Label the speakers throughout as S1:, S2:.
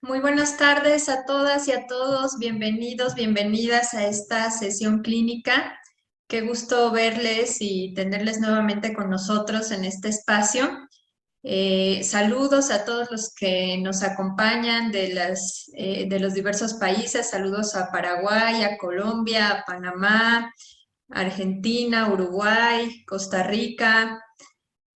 S1: Muy buenas tardes a todas y a todos. Bienvenidos, bienvenidas a esta sesión clínica. Qué gusto verles y tenerles nuevamente con nosotros en este espacio. Saludos a todos los que nos acompañan de los diversos países. Saludos a Paraguay, a Colombia, a Panamá, Argentina, Uruguay, Costa Rica.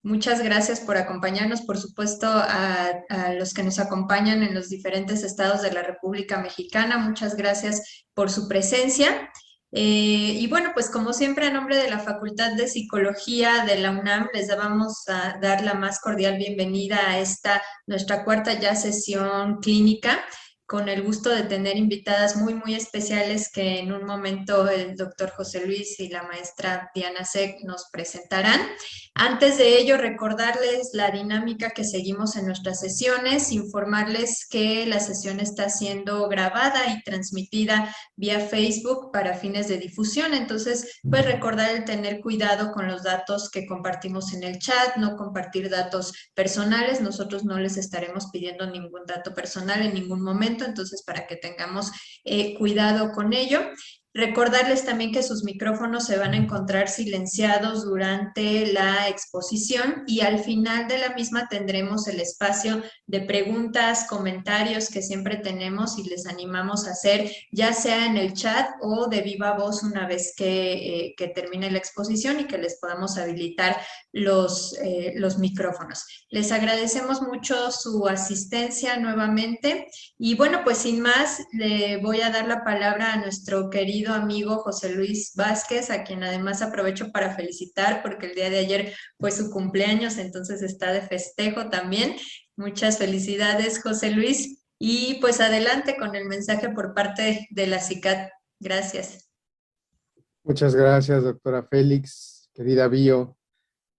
S1: Muchas gracias por acompañarnos, por supuesto, a los que nos acompañan en los diferentes estados de la República Mexicana. Muchas gracias por su presencia. Y bueno, pues como siempre, a nombre de la Facultad de Psicología de la UNAM, les vamos a dar la más cordial bienvenida a esta, nuestra cuarta ya sesión clínica, con el gusto de tener invitadas muy, muy especiales que en un momento el doctor José Luis y la maestra Diana Seck nos presentarán. Antes de ello, recordarles la dinámica que seguimos en nuestras sesiones, informarles que la sesión está siendo grabada y transmitida vía Facebook para fines de difusión. Entonces, pues recordar el tener cuidado con los datos que compartimos en el chat, no compartir datos personales. Nosotros no les estaremos pidiendo ningún dato personal en ningún momento, entonces para que tengamos cuidado con ello. Recordarles también que sus micrófonos se van a encontrar silenciados durante la exposición y al final de la misma tendremos el espacio de preguntas, comentarios que siempre tenemos y les animamos a hacer, ya sea en el chat o de viva voz una vez que termine la exposición y que les podamos habilitar los micrófonos. Les agradecemos mucho su asistencia nuevamente. Y bueno, pues sin más, le voy a dar la palabra a nuestro querido amigo José Luis Vázquez, a quien además aprovecho para felicitar porque el día de ayer fue su cumpleaños, entonces está de festejo también. Muchas felicidades, José Luis. Y pues adelante con el mensaje por parte de la CICAT. Gracias.
S2: Muchas gracias, doctora Félix, querida Bio,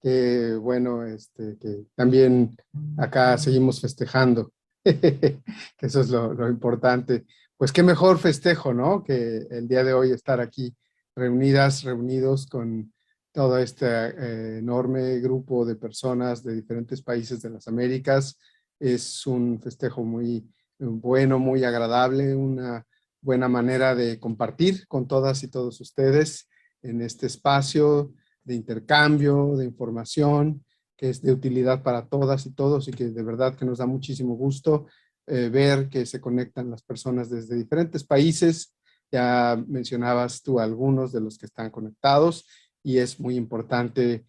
S2: que bueno, que también acá seguimos festejando, que eso es lo importante. Pues qué mejor festejo, ¿no? Que el día de hoy estar aquí reunidos con todo este enorme grupo de personas de diferentes países de las Américas. Es un festejo muy bueno, muy agradable, una buena manera de compartir con todas y todos ustedes en este espacio de intercambio, de información, que es de utilidad para todas y todos y que de verdad que nos da muchísimo gusto ver que se conectan las personas desde diferentes países. Ya mencionabas tú algunos de los que están conectados y es muy importante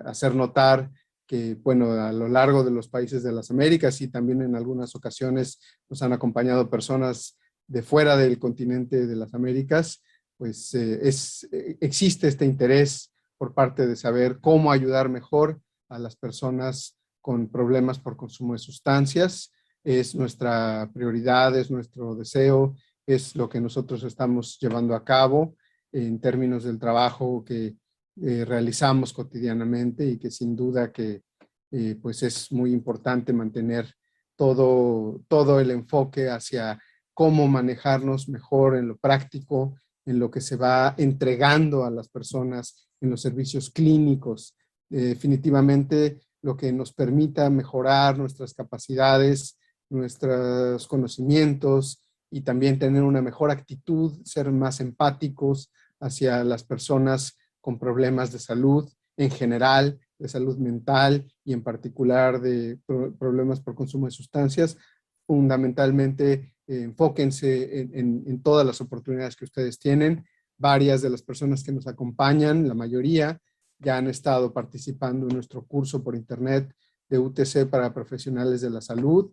S2: hacer notar que, bueno, a lo largo de los países de las Américas y también en algunas ocasiones nos han acompañado personas de fuera del continente de las Américas, pues existe este interés por parte de saber cómo ayudar mejor a las personas con problemas por consumo de sustancias. Es nuestra prioridad, es nuestro deseo, es lo que nosotros estamos llevando a cabo en términos del trabajo que realizamos cotidianamente y que sin duda que pues es muy importante mantener todo el enfoque hacia cómo manejarnos mejor en lo práctico, en lo que se va entregando a las personas en los servicios clínicos. Definitivamente lo que nos permita mejorar nuestras capacidades, nuestros conocimientos y también tener una mejor actitud, ser más empáticos hacia las personas con problemas de salud en general, de salud mental y en particular de problemas por consumo de sustancias. Fundamentalmente, enfóquense en todas las oportunidades que ustedes tienen. Varias de las personas que nos acompañan, la mayoría, ya han estado participando en nuestro curso por internet de UTC para profesionales de la salud.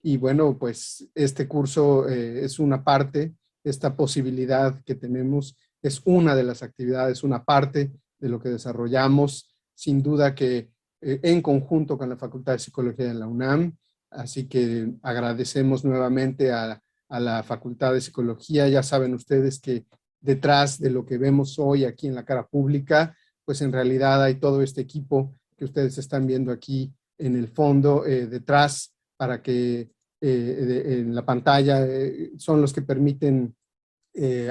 S2: Y bueno, pues este curso es una parte, esta posibilidad que tenemos es una de las actividades, una parte de lo que desarrollamos, sin duda que en conjunto con la Facultad de Psicología de la UNAM. Así que agradecemos nuevamente a la Facultad de Psicología. Ya saben ustedes que detrás de lo que vemos hoy aquí en la cara pública, pues en realidad hay todo este equipo que ustedes están viendo aquí en el fondo, detrás, para que en la pantalla son los que permiten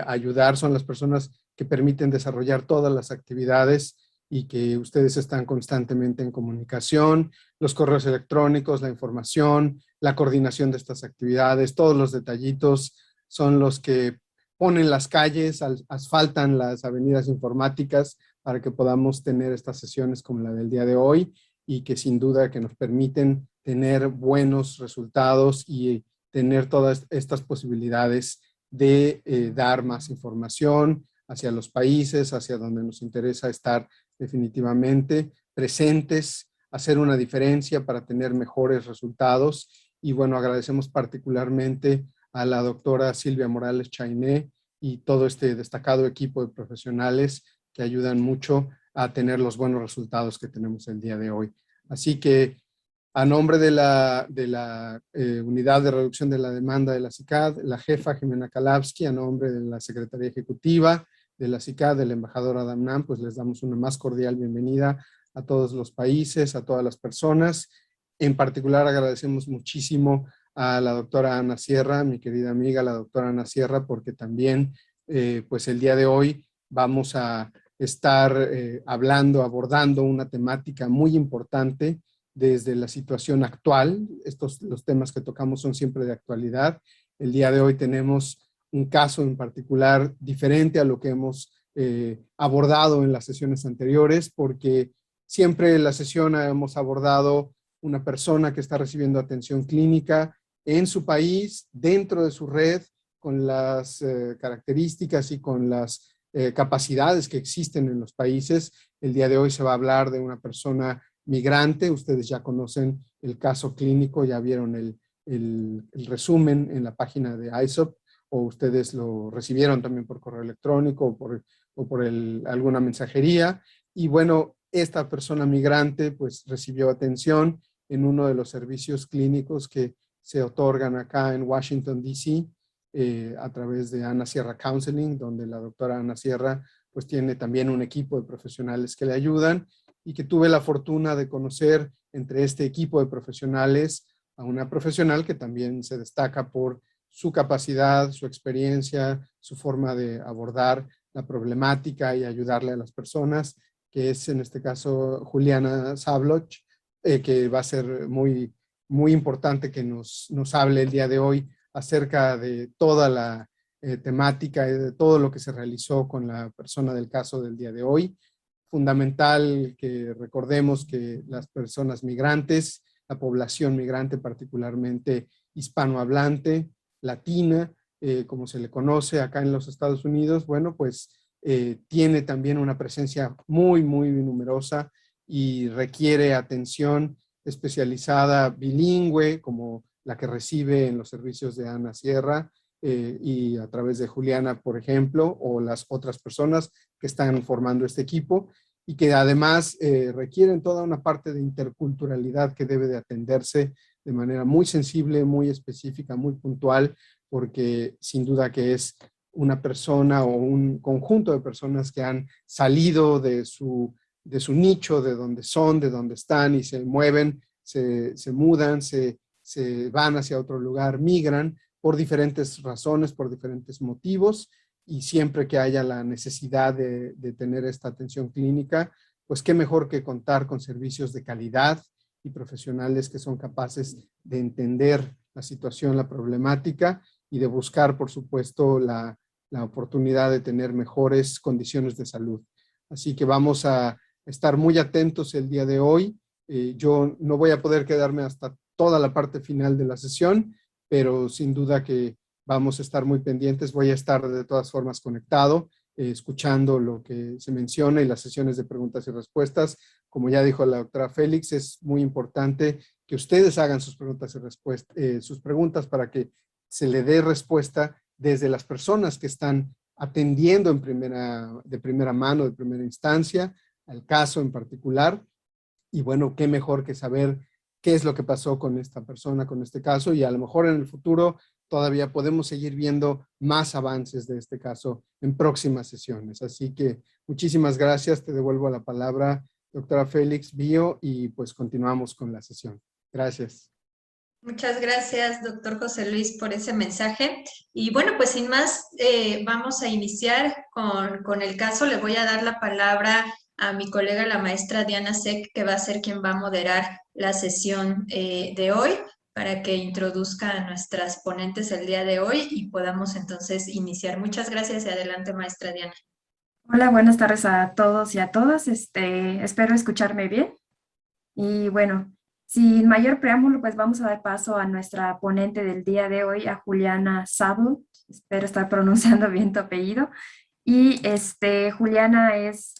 S2: ayudar, son las personas que permiten desarrollar todas las actividades y que ustedes están constantemente en comunicación, los correos electrónicos, la información, la coordinación de estas actividades, todos los detallitos son los que ponen las calles, asfaltan las avenidas informáticas para que podamos tener estas sesiones como la del día de hoy y que sin duda que nos permiten tener buenos resultados y tener todas estas posibilidades de dar más información hacia los países, hacia donde nos interesa estar definitivamente presentes, hacer una diferencia para tener mejores resultados. Y bueno, agradecemos particularmente a la doctora Silvia Morales Chainé y todo este destacado equipo de profesionales que ayudan mucho a tener los buenos resultados que tenemos el día de hoy. Así que a nombre de la Unidad de Reducción de la Demanda de la CICAD, la jefa Jimena Kalavsky, a nombre de la Secretaría Ejecutiva de la CICAD, del embajador Adam Nam, pues les damos una más cordial bienvenida a todos los países, a todas las personas. En particular agradecemos muchísimo a la doctora Ana Sierra, mi querida amiga, la doctora Ana Sierra, porque también pues el día de hoy vamos a estar abordando una temática muy importante desde la situación actual. Los temas que tocamos son siempre de actualidad. El día de hoy tenemos un caso en particular diferente a lo que hemos abordado en las sesiones anteriores, porque siempre en la sesión hemos abordado una persona que está recibiendo atención clínica en su país, dentro de su red, con las características y con las capacidades que existen en los países. El día de hoy se va a hablar de una persona migrante. Ustedes ya conocen el caso clínico, ya vieron el resumen en la página de ISOP, o ustedes lo recibieron también por correo electrónico o por alguna mensajería. Y bueno, esta persona migrante pues recibió atención en uno de los servicios clínicos que se otorgan acá en Washington, D.C., a través de Ana Sierra Counseling, donde la doctora Ana Sierra pues tiene también un equipo de profesionales que le ayudan, y que tuve la fortuna de conocer entre este equipo de profesionales a una profesional que también se destaca por su capacidad, su experiencia, su forma de abordar la problemática y ayudarle a las personas, que es en este caso Juliana Sabloch, que va a ser muy importante que nos hable el día de hoy acerca de toda la temática y de todo lo que se realizó con la persona del caso del día de hoy. Fundamental que recordemos que las personas migrantes, la población migrante particularmente hispanohablante, latina, como se le conoce acá en los Estados Unidos, bueno, pues tiene también una presencia muy numerosa y requiere atención especializada bilingüe, como la que recibe en los servicios de Ana Sierra y a través de Juliana, por ejemplo, o las otras personas que están formando este equipo, y que además requieren toda una parte de interculturalidad que debe de atenderse de manera muy sensible, muy específica, muy puntual, porque sin duda que es una persona o un conjunto de personas que han salido de su nicho, de donde son, de donde están, y se mueven, se mudan, se van hacia otro lugar, migran por diferentes razones, por diferentes motivos, y siempre que haya la necesidad de tener esta atención clínica, pues qué mejor que contar con servicios de calidad y profesionales que son capaces de entender la situación, la problemática, y de buscar, por supuesto, la oportunidad de tener mejores condiciones de salud. Así que vamos a estar muy atentos el día de hoy. Yo no voy a poder quedarme hasta toda la parte final de la sesión, pero sin duda que vamos a estar muy pendientes. Voy a estar de todas formas conectado, escuchando lo que se menciona y las sesiones de preguntas y respuestas. Como ya dijo la doctora Félix, es muy importante que ustedes hagan sus preguntas y respuestas, sus preguntas, para que se le dé respuesta desde las personas que están atendiendo de primera mano, de primera instancia, al caso en particular. Y bueno, qué mejor que saber qué es lo que pasó con esta persona, con este caso, y a lo mejor en el futuro todavía podemos seguir viendo más avances de este caso en próximas sesiones. Así que muchísimas gracias, te devuelvo la palabra, doctora Félix Bio, y pues continuamos con la sesión. Gracias.
S1: Muchas gracias, doctor José Luis, por ese mensaje. Y bueno, pues sin más, vamos a iniciar con el caso. Le voy a dar la palabra a mi colega, la maestra Diana Sec, que va a ser quien va a moderar la sesión de hoy, para que introduzca a nuestras ponentes el día de hoy y podamos entonces iniciar. Muchas gracias y adelante, maestra Diana.
S3: Hola, buenas tardes a todos y a todas. Espero escucharme bien. Y bueno, sin mayor preámbulo, pues vamos a dar paso a nuestra ponente del día de hoy, a Juliana Sabo. Espero estar pronunciando bien tu apellido. Y Juliana es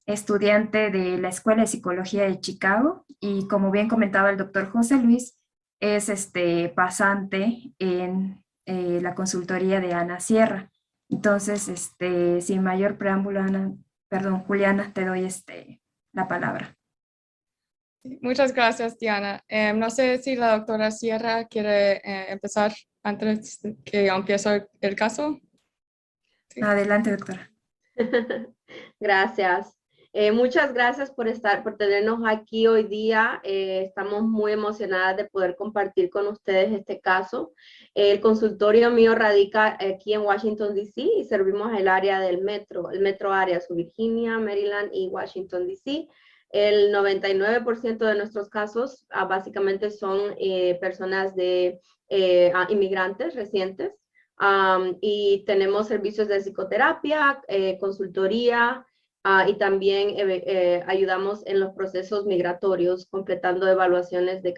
S3: estudiante de la Escuela de Psicología de Chicago y como bien comentaba el doctor José Luis, es pasante en la consultoría de Ana Sierra. Entonces, sin mayor preámbulo, Juliana, te doy la palabra.
S4: Muchas gracias, Diana. No sé si la doctora Sierra quiere empezar antes de que yo empiece el caso. Sí.
S3: Adelante, doctora.
S5: Gracias. Muchas gracias por tenernos aquí hoy día. Estamos muy emocionadas de poder compartir con ustedes este caso. El consultorio mío radica aquí en Washington, D.C. y servimos el área del metro, el metro área, Virginia, Maryland y Washington, D.C. El 99% de nuestros casos básicamente son personas de inmigrantes recientes. Y tenemos servicios de psicoterapia, consultoría y también ayudamos en los procesos migratorios, completando evaluaciones de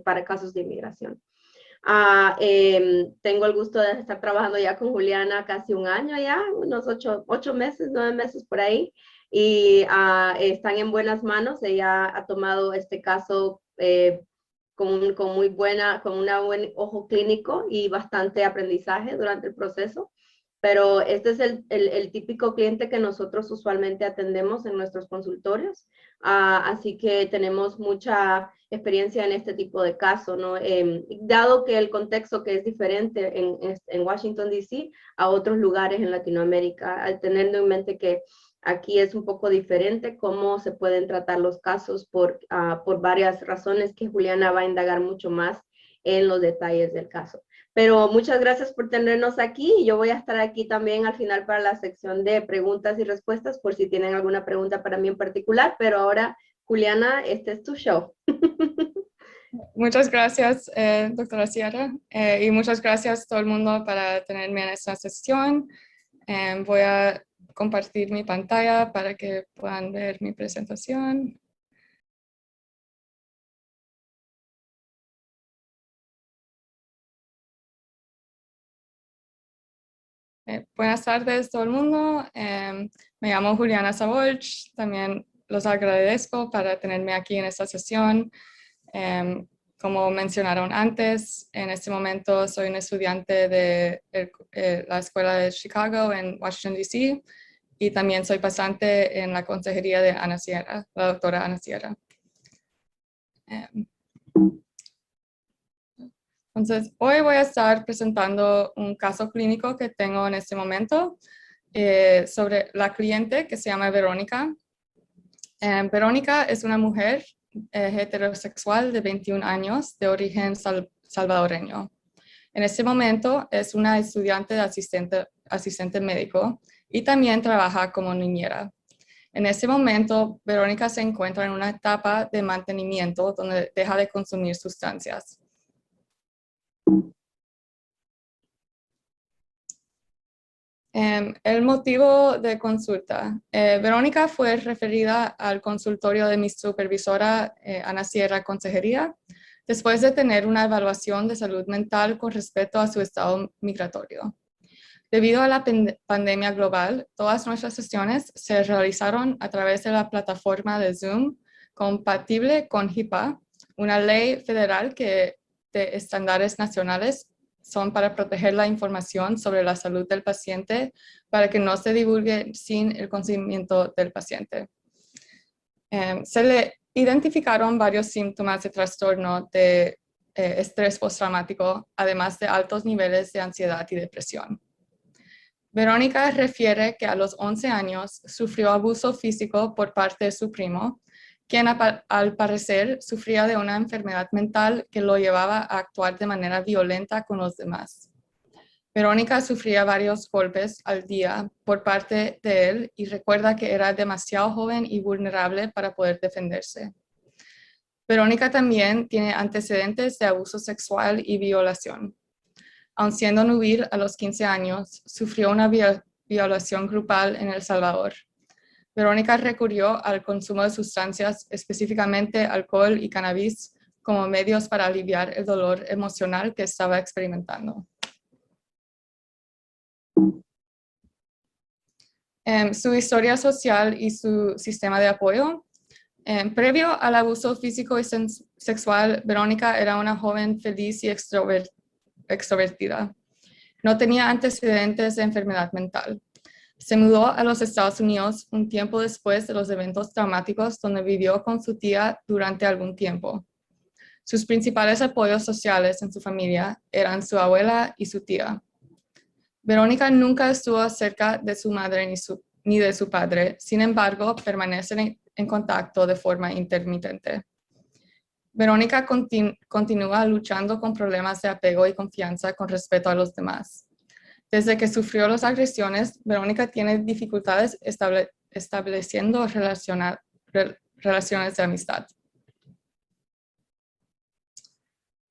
S5: para casos de inmigración. Tengo el gusto de estar trabajando ya con Juliana casi un año ya, unos 8 meses, 9 meses por ahí, y están en buenas manos. Ella ha tomado este caso con un buen ojo clínico y bastante aprendizaje durante el proceso. Pero este es el típico cliente que nosotros usualmente atendemos en nuestros consultorios. Así que tenemos mucha experiencia en este tipo de casos, ¿no? Dado que el contexto que es diferente en Washington, D.C. a otros lugares en Latinoamérica, teniendo en mente que aquí es un poco diferente cómo se pueden tratar los casos por varias razones que Juliana va a indagar mucho más en los detalles del caso. Pero muchas gracias por tenernos aquí. Yo voy a estar aquí también al final para la sección de preguntas y respuestas por si tienen alguna pregunta para mí en particular. Pero ahora, Juliana, este es tu show.
S4: Muchas gracias, doctora Sierra, y muchas gracias a todo el mundo para tenerme en esta sesión. Voy a compartir mi pantalla para que puedan ver mi presentación. Buenas tardes todo el mundo. Me llamo Juliana Sabolch. También los agradezco para tenerme aquí en esta sesión. Como mencionaron antes, en este momento soy un estudiante de la Escuela de Chicago en Washington, D.C. y también soy pasante en la consejería de Ana Sierra, la doctora Ana Sierra. Entonces, hoy voy a estar presentando un caso clínico que tengo en este momento sobre la cliente que se llama Verónica. Verónica es una mujer heterosexual de 21 años de origen salvadoreño. En este momento es una estudiante de asistente médico y también trabaja como niñera. En este momento, Verónica se encuentra en una etapa de mantenimiento donde deja de consumir sustancias. El motivo de consulta. Verónica fue referida al consultorio de mi supervisora, Ana Sierra Consejería, después de tener una evaluación de salud mental con respecto a su estado migratorio. Debido a la pandemia global, todas nuestras sesiones se realizaron a través de la plataforma de Zoom compatible con HIPAA, una ley federal de estándares nacionales son para proteger la información sobre la salud del paciente para que no se divulgue sin el consentimiento del paciente. Se le identificaron varios síntomas de trastorno de estrés postraumático, además de altos niveles de ansiedad y depresión. Verónica refiere que a los 11 años sufrió abuso físico por parte de su primo, quien al parecer sufría de una enfermedad mental que lo llevaba a actuar de manera violenta con los demás. Verónica sufría varios golpes al día por parte de él y recuerda que era demasiado joven y vulnerable para poder defenderse. Verónica también tiene antecedentes de abuso sexual y violación. Aun siendo nubil a los 15 años, sufrió una violación grupal en El Salvador. Verónica recurrió al consumo de sustancias, específicamente alcohol y cannabis, como medios para aliviar el dolor emocional que estaba experimentando. Su historia social y su sistema de apoyo. Previo al abuso físico y sexual, Verónica era una joven feliz y extrovertida. No tenía antecedentes de enfermedad mental. Se mudó a los Estados Unidos un tiempo después de los eventos traumáticos, donde vivió con su tía durante algún tiempo. Sus principales apoyos sociales en su familia eran su abuela y su tía. Verónica nunca estuvo cerca de su madre ni de su padre, sin embargo, permanecen en contacto de forma intermitente. Verónica continúa luchando con problemas de apego y confianza con respecto a los demás. Desde que sufrió las agresiones, Verónica tiene dificultades estableciendo relaciones de amistad.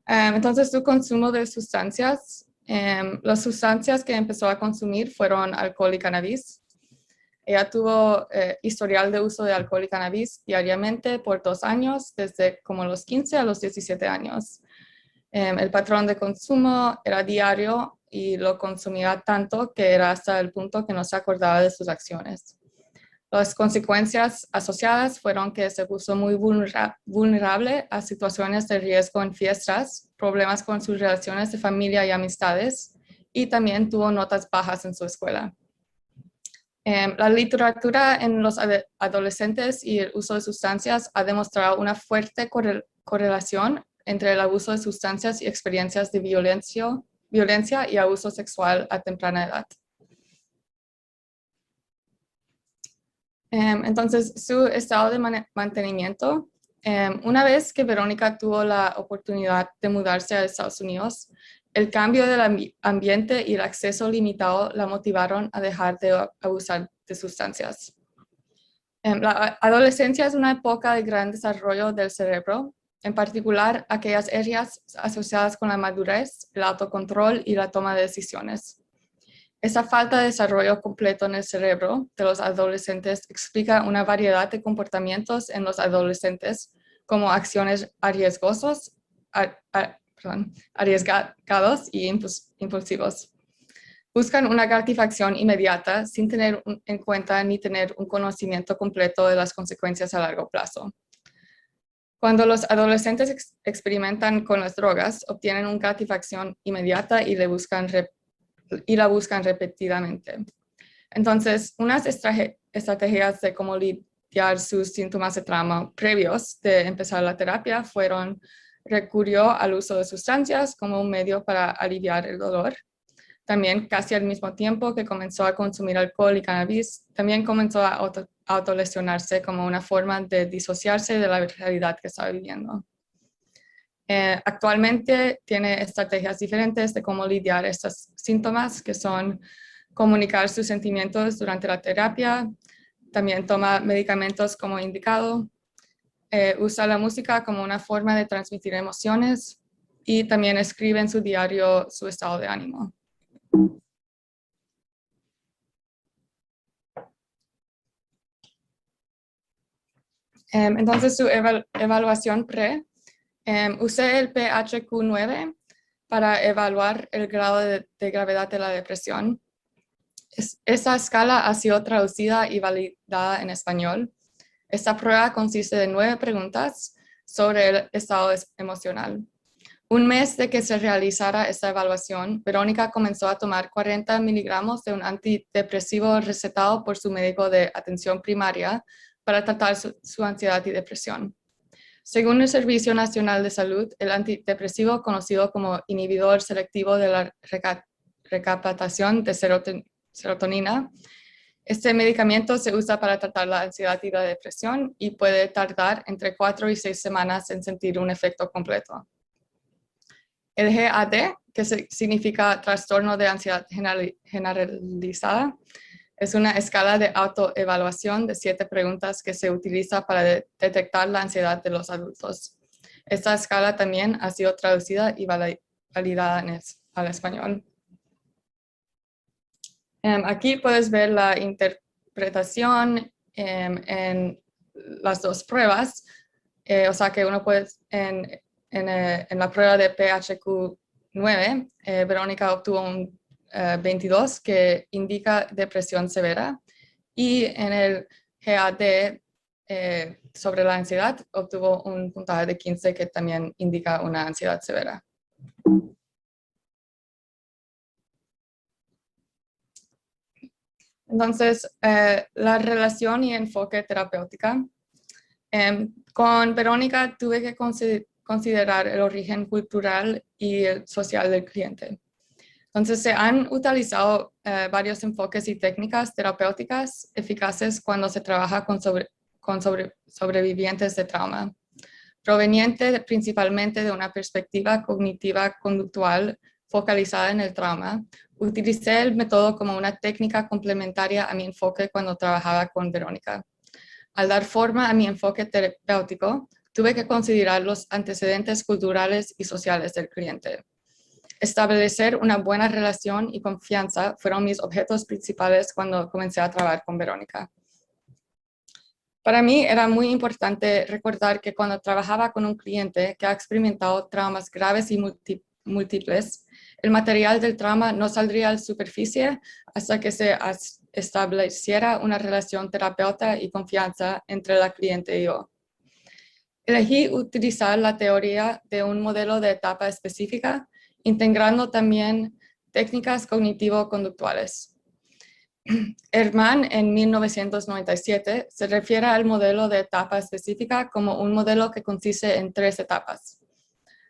S4: Entonces, su consumo de sustancias. Las sustancias que empezó a consumir fueron alcohol y cannabis. Ella tuvo historial de uso de alcohol y cannabis diariamente por 2 años, desde como los 15 a los 17 años. El patrón de consumo era diario y lo consumía tanto que era hasta el punto que no se acordaba de sus acciones. Las consecuencias asociadas fueron que se puso muy vulnerable a situaciones de riesgo en fiestas, problemas con sus relaciones de familia y amistades, y también tuvo notas bajas en su escuela. La literatura en los adolescentes y el uso de sustancias ha demostrado una fuerte correlación entre el abuso de sustancias y experiencias de violencia y abuso sexual a temprana edad. Entonces, su estado de mantenimiento. Una vez que Verónica tuvo la oportunidad de mudarse a Estados Unidos, el cambio del ambiente y el acceso limitado la motivaron a dejar de abusar de sustancias. La adolescencia es una época de gran desarrollo del cerebro, en particular aquellas áreas asociadas con la madurez, el autocontrol y la toma de decisiones. Esa falta de desarrollo completo en el cerebro de los adolescentes explica una variedad de comportamientos en los adolescentes, como acciones arriesgados y impulsivos. Buscan una gratificación inmediata sin tener en cuenta ni tener un conocimiento completo de las consecuencias a largo plazo. Cuando los adolescentes experimentan con las drogas, obtienen una gratificación inmediata y la buscan repetidamente. Entonces, unas estrategias de cómo lidiar sus síntomas de trauma previos de empezar la terapia fueron: recurrió al uso de sustancias como un medio para aliviar el dolor. También, casi al mismo tiempo que comenzó a consumir alcohol y cannabis, también comenzó a autolesionarse como una forma de disociarse de la realidad que estaba viviendo. Actualmente tiene estrategias diferentes de cómo lidiar estos síntomas, que son comunicar sus sentimientos durante la terapia, también toma medicamentos como indicado, usa la música como una forma de transmitir emociones y también escribe en su diario su estado de ánimo. Entonces, su evaluación pre. Usé el PHQ-9 para evaluar el grado de gravedad de la depresión. Esta escala ha sido traducida y validada en español. Esta prueba consiste de 9 preguntas sobre el estado emocional. Un mes de que se realizara esta evaluación, Verónica comenzó a tomar 40 miligramos de un antidepresivo recetado por su médico de atención primaria para tratar su ansiedad y depresión. Según el Servicio Nacional de Salud, el antidepresivo, conocido como inhibidor selectivo de la recaptación de serotonina, este medicamento se usa para tratar la ansiedad y la depresión y puede tardar entre 4 y 6 semanas en sentir un efecto completo. El GAD, que significa Trastorno de Ansiedad Generalizada, es una escala de autoevaluación de 7 preguntas que se utiliza para detectar la ansiedad de los adultos. Esta escala también ha sido traducida y validada al español. Aquí puedes ver la interpretación en las 2 pruebas. O sea que uno puede, en la prueba de PHQ-9, Verónica obtuvo un 22 que indica depresión severa, y en el GAD sobre la ansiedad obtuvo un puntaje de 15 que también indica una ansiedad severa. Entonces, la relación y enfoque terapéutica. Con Verónica tuve que considerar el origen cultural y el social del cliente. Entonces, se han utilizado varios enfoques y técnicas terapéuticas eficaces cuando se trabaja con sobrevivientes de trauma. Proveniente principalmente de una perspectiva cognitiva conductual focalizada en el trauma, utilicé el método como una técnica complementaria a mi enfoque cuando trabajaba con Verónica. Al dar forma a mi enfoque terapéutico, tuve que considerar los antecedentes culturales y sociales del cliente. Establecer una buena relación y confianza fueron mis objetivos principales cuando comencé a trabajar con Verónica. Para mí era muy importante recordar que cuando trabajaba con un cliente que ha experimentado traumas graves y múltiples, el material del trauma no saldría a la superficie hasta que se estableciera una relación terapeuta y confianza entre la cliente y yo. Elegí utilizar la teoría de un modelo de etapa específica, integrando también técnicas cognitivo-conductuales. Herman, en 1997, se refiere al modelo de etapa específica como un modelo que consiste en 3 etapas.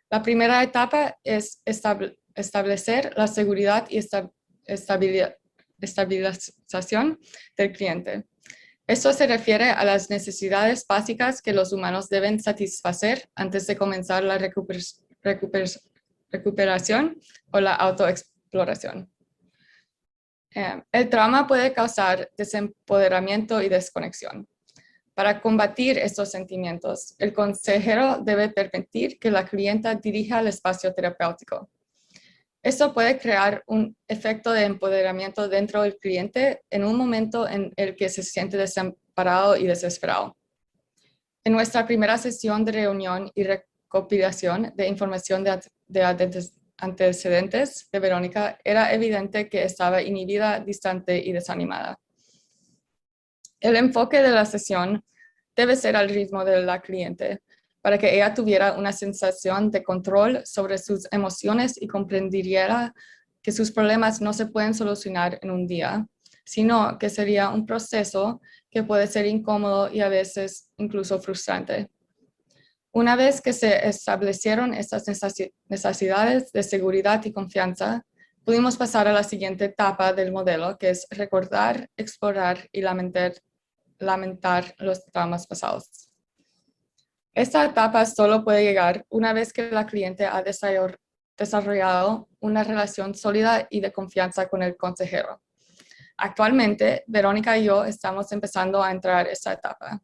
S4: La primera etapa es establecer la seguridad y estabilización del cliente. Esto se refiere a las necesidades básicas que los humanos deben satisfacer antes de comenzar la recuperación o la autoexploración. El trauma puede causar desempoderamiento y desconexión. Para combatir estos sentimientos, el consejero debe permitir que la clienta dirija el espacio terapéutico. Esto puede crear un efecto de empoderamiento dentro del cliente en un momento en el que se siente desamparado y desesperado. En nuestra primera sesión de reunión y recopilación de información de antecedentes de Verónica, era evidente que estaba inhibida, distante y desanimada. El enfoque de la sesión debe ser al ritmo de la cliente, para que ella tuviera una sensación de control sobre sus emociones y comprendiera que sus problemas no se pueden solucionar en un día, sino que sería un proceso que puede ser incómodo y a veces incluso frustrante. Una vez que se establecieron estas necesidades de seguridad y confianza, pudimos pasar a la siguiente etapa del modelo, que es recordar, explorar y lamentar los traumas pasados. Esta etapa solo puede llegar una vez que la cliente ha desarrollado una relación sólida y de confianza con el consejero. Actualmente, Verónica y yo estamos empezando a entrar esta etapa.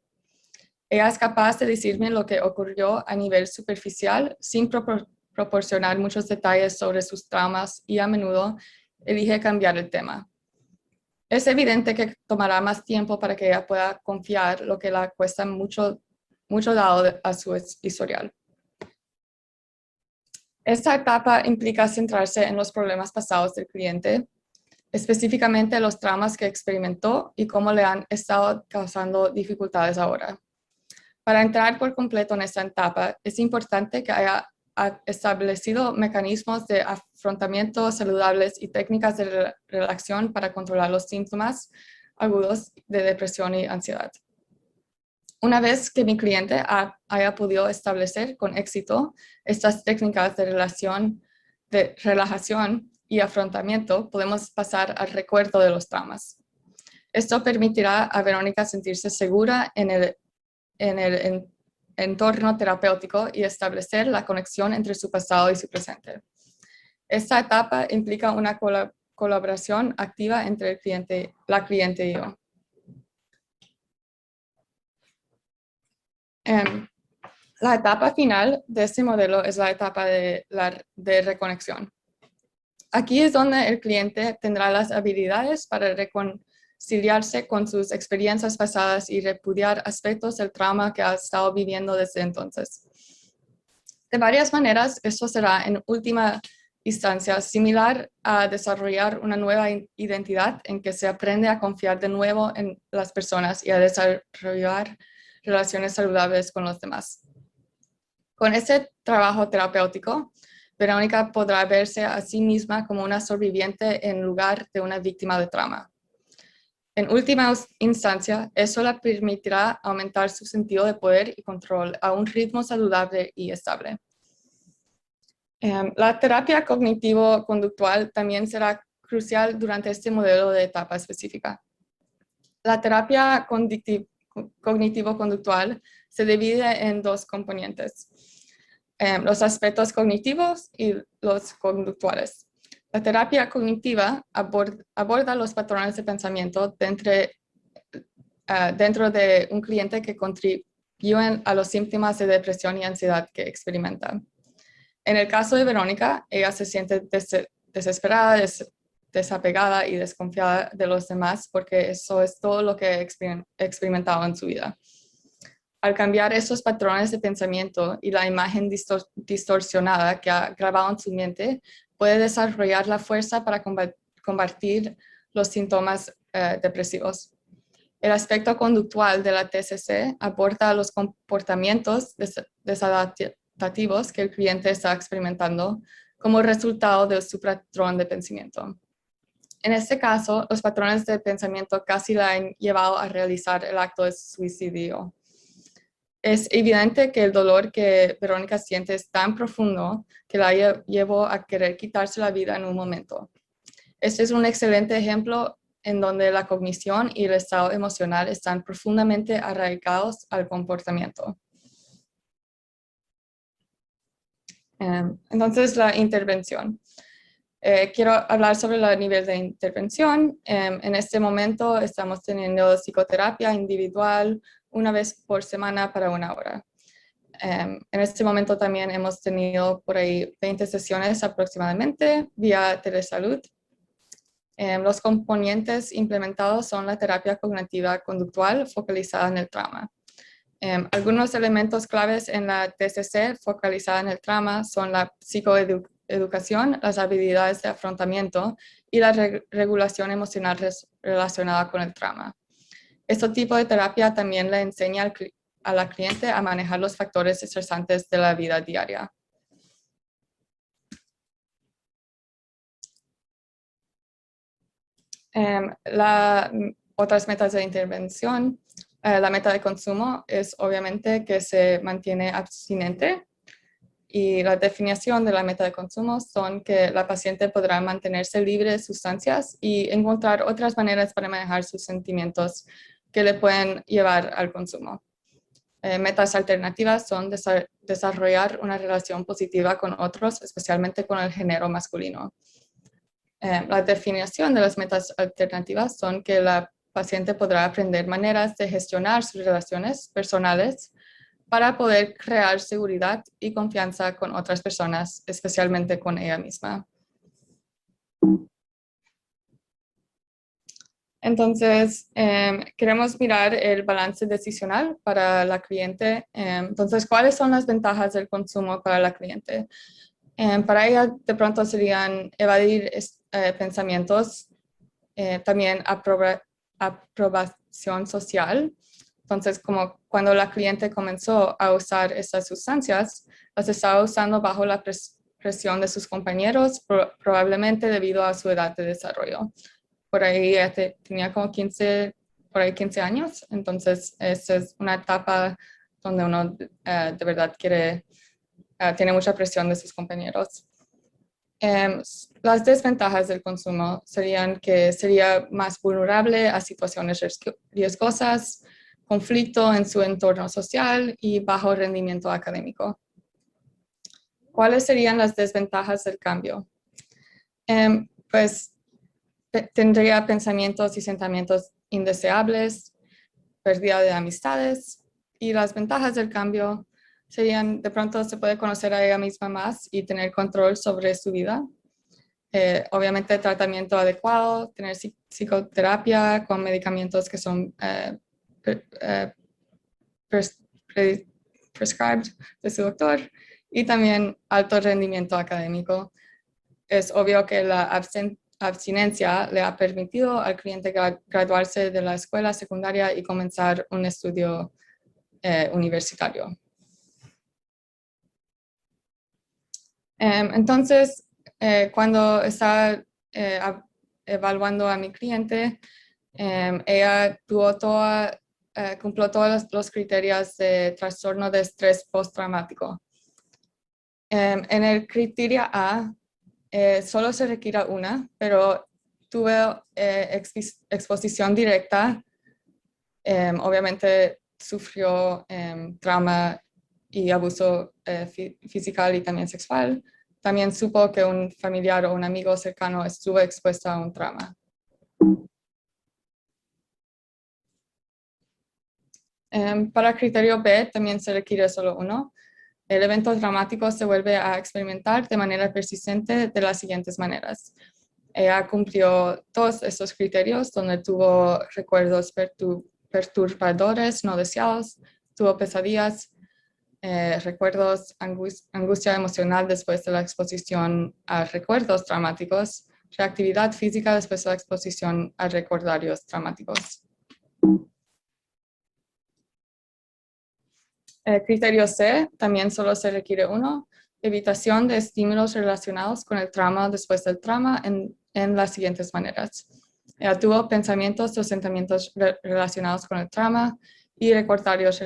S4: Ella es capaz de decirme lo que ocurrió a nivel superficial sin proporcionar muchos detalles sobre sus traumas y a menudo elige cambiar el tema. Es evidente que tomará más tiempo para que ella pueda confiar, lo que le cuesta mucho dado a su historial. Esta etapa implica centrarse en los problemas pasados del cliente, específicamente los traumas que experimentó y cómo le han estado causando dificultades ahora. Para entrar por completo en esta etapa, es importante que haya establecido mecanismos de afrontamiento saludables y técnicas de relación para controlar los síntomas agudos de depresión y ansiedad. Una vez que mi cliente haya podido establecer con éxito estas técnicas de relajación y afrontamiento, podemos pasar al recuerdo de los traumas. Esto permitirá a Verónica sentirse segura en el entorno terapéutico y establecer la conexión entre su pasado y su presente. Esta etapa implica una colaboración activa entre la cliente y yo. La etapa final de este modelo es la etapa de reconexión. Aquí es donde el cliente tendrá las habilidades para reconciliarse con sus experiencias pasadas y repudiar aspectos del trauma que ha estado viviendo desde entonces. De varias maneras, esto será en última instancia similar a desarrollar una nueva identidad en que se aprende a confiar de nuevo en las personas y a desarrollar relaciones saludables con los demás. Con este trabajo terapéutico, Verónica podrá verse a sí misma como una sobreviviente en lugar de una víctima de trauma. En última instancia, eso le permitirá aumentar su sentido de poder y control a un ritmo saludable y estable. La terapia cognitivo-conductual también será crucial durante este modelo de etapa específica. La terapia cognitivo-conductual se divide en dos componentes, los aspectos cognitivos y los conductuales. La terapia cognitiva aborda los patrones de pensamiento dentro de un cliente que contribuyen a los síntomas de depresión y ansiedad que experimenta. En el caso de Verónica, ella se siente desesperada, desapegada y desconfiada de los demás porque eso es todo lo que ha experimentado en su vida. Al cambiar esos patrones de pensamiento y la imagen distorsionada que ha grabado en su mente, puede desarrollar la fuerza para combatir los síntomas depresivos. El aspecto conductual de la TCC aborda los comportamientos desadaptativos que el cliente está experimentando como resultado de su patrón de pensamiento. En este caso, los patrones de pensamiento casi la han llevado a realizar el acto de suicidio. Es evidente que el dolor que Verónica siente es tan profundo que la llevó a querer quitarse la vida en un momento. Este es un excelente ejemplo en donde la cognición y el estado emocional están profundamente arraigados al comportamiento. Entonces, la intervención. Quiero hablar sobre el nivel de intervención. En este momento estamos teniendo psicoterapia individual una vez por semana para 1 hora. En este momento también hemos tenido por ahí 20 sesiones aproximadamente vía telesalud. Los componentes implementados son la terapia cognitiva conductual focalizada en el trauma. Algunos elementos claves en la TCC focalizada en el trauma son la psicoeducación, las habilidades de afrontamiento y la regulación emocional relacionada con el trauma. Este tipo de terapia también le enseña a la cliente a manejar los factores estresantes de la vida diaria. Otras metas de intervención. La meta de consumo es obviamente que se mantiene abstinente y la definición de la meta de consumo son que la paciente podrá mantenerse libre de sustancias y encontrar otras maneras para manejar sus sentimientos que le pueden llevar al consumo. Metas alternativas son desarrollar una relación positiva con otros, especialmente con el género masculino. La definición de las metas alternativas son que la paciente podrá aprender maneras de gestionar sus relaciones personales para poder crear seguridad y confianza con otras personas, especialmente con ella misma. Entonces, queremos mirar el balance decisional para la cliente. Entonces, ¿cuáles son las ventajas del consumo para la cliente? Para ella, de pronto, serían evadir pensamientos, también aprobación social. Entonces, como cuando la cliente comenzó a usar estas sustancias, las estaba usando bajo la presión de sus compañeros, probablemente debido a su edad de desarrollo. Por ahí tenía como 15 años, entonces esta es una etapa donde uno de verdad tiene mucha presión de sus compañeros. Las desventajas del consumo serían que sería más vulnerable a situaciones riesgosas, conflicto en su entorno social y bajo rendimiento académico. ¿Cuáles serían las desventajas del cambio? Pues tendría pensamientos y sentimientos indeseables, pérdida de amistades, y las ventajas del cambio serían, de pronto se puede conocer a ella misma más y tener control sobre su vida. Obviamente tratamiento adecuado, tener psicoterapia con medicamentos que son prescribed de su doctor, y también alto rendimiento académico. Es obvio que la abstinencia le ha permitido al cliente graduarse de la escuela secundaria y comenzar un estudio universitario. Entonces, cuando está evaluando a mi cliente, ella cumplió todos los criterios de trastorno de estrés postraumático. En el criterio A, solo se requiere una, pero tuve exposición directa. Obviamente sufrió trauma y abuso físico y también sexual. También supo que un familiar o un amigo cercano estuvo expuesto a un trauma. Para criterio B también se requiere solo uno. El evento traumático se vuelve a experimentar de manera persistente de las siguientes maneras. Ella cumplió todos estos criterios, donde tuvo recuerdos perturbadores no deseados, tuvo pesadillas, recuerdos, angustia emocional después de la exposición a recuerdos traumáticos, reactividad física después de la exposición a recordarios traumáticos. Criterio C, también solo se requiere uno, evitación de estímulos relacionados con el trauma después del trauma en las siguientes maneras. Ella tuvo pensamientos o sentimientos relacionados con el trauma y recordarios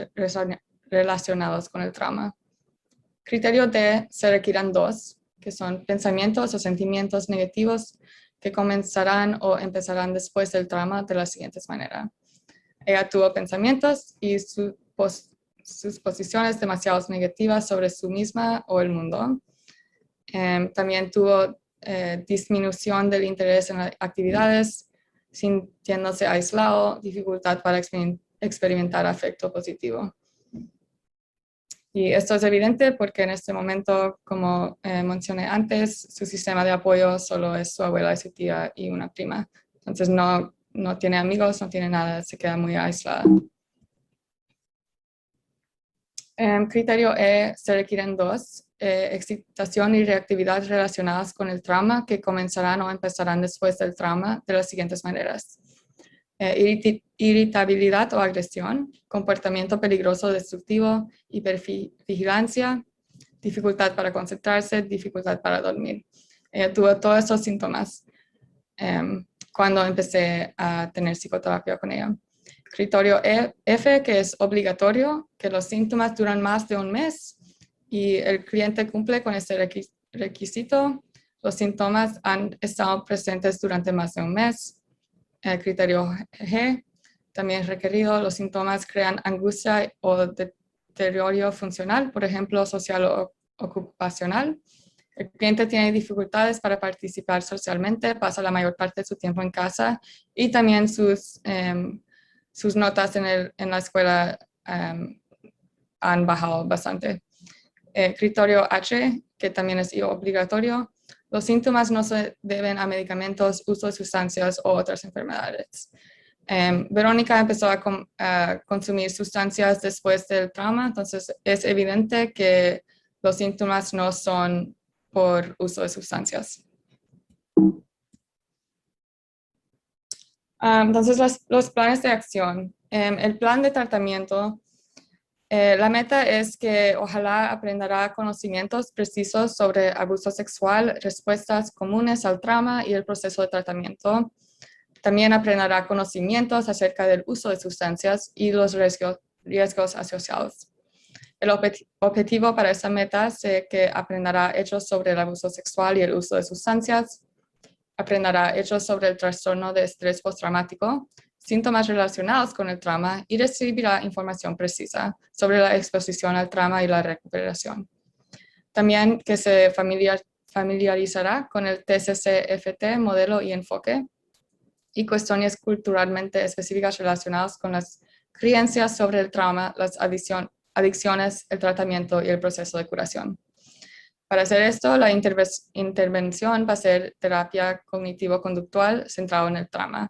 S4: relacionados con el trauma. Criterio D, se requieren dos, que son pensamientos o sentimientos negativos que comenzarán o empezarán después del trauma de las siguientes maneras. Ella tuvo pensamientos y sus posiciones demasiado negativas sobre sí misma o el mundo. También tuvo disminución del interés en las actividades, sintiéndose aislado, dificultad para experimentar afecto positivo. Y esto es evidente porque en este momento, como mencioné antes, su sistema de apoyo solo es su abuela y su tía y una prima. Entonces no tiene amigos, no tiene nada, se queda muy aislada. Criterio E, se requieren dos, excitación y reactividad relacionadas con el trauma que comenzarán o empezarán después del trauma de las siguientes maneras. Irritabilidad o agresión, comportamiento peligroso destructivo, hipervigilancia, dificultad para concentrarse, dificultad para dormir. Tuvo todos esos síntomas cuando empecé a tener psicoterapia con ella. Criterio F, que es obligatorio, que los síntomas duran más de un mes y el cliente cumple con este requisito. Los síntomas han estado presentes durante más de un mes. Criterio G, también requerido, los síntomas crean angustia o deterioro funcional, por ejemplo, social o ocupacional. El cliente tiene dificultades para participar socialmente, pasa la mayor parte de su tiempo en casa y también sus notas en la escuela han bajado bastante. Criterio H, que también es obligatorio, los síntomas no se deben a medicamentos, uso de sustancias o otras enfermedades. Verónica empezó a consumir sustancias después del trauma, entonces es evidente que los síntomas no son por uso de sustancias. Entonces, los planes de acción. El plan de tratamiento, la meta es que ojalá aprenderá conocimientos precisos sobre abuso sexual, respuestas comunes al trauma y el proceso de tratamiento. También aprenderá conocimientos acerca del uso de sustancias y los riesgos asociados. El objetivo para esa meta es que aprenderá hechos sobre el abuso sexual y el uso de sustancias, aprenderá hechos sobre el trastorno de estrés postraumático, síntomas relacionados con el trauma y recibirá información precisa sobre la exposición al trauma y la recuperación. También que se familiarizará con el TCC-FT, modelo y enfoque, y cuestiones culturalmente específicas relacionadas con las creencias sobre el trauma, las adicciones, el tratamiento y el proceso de curación. Para hacer esto, la intervención va a ser terapia cognitivo-conductual centrada en el trauma.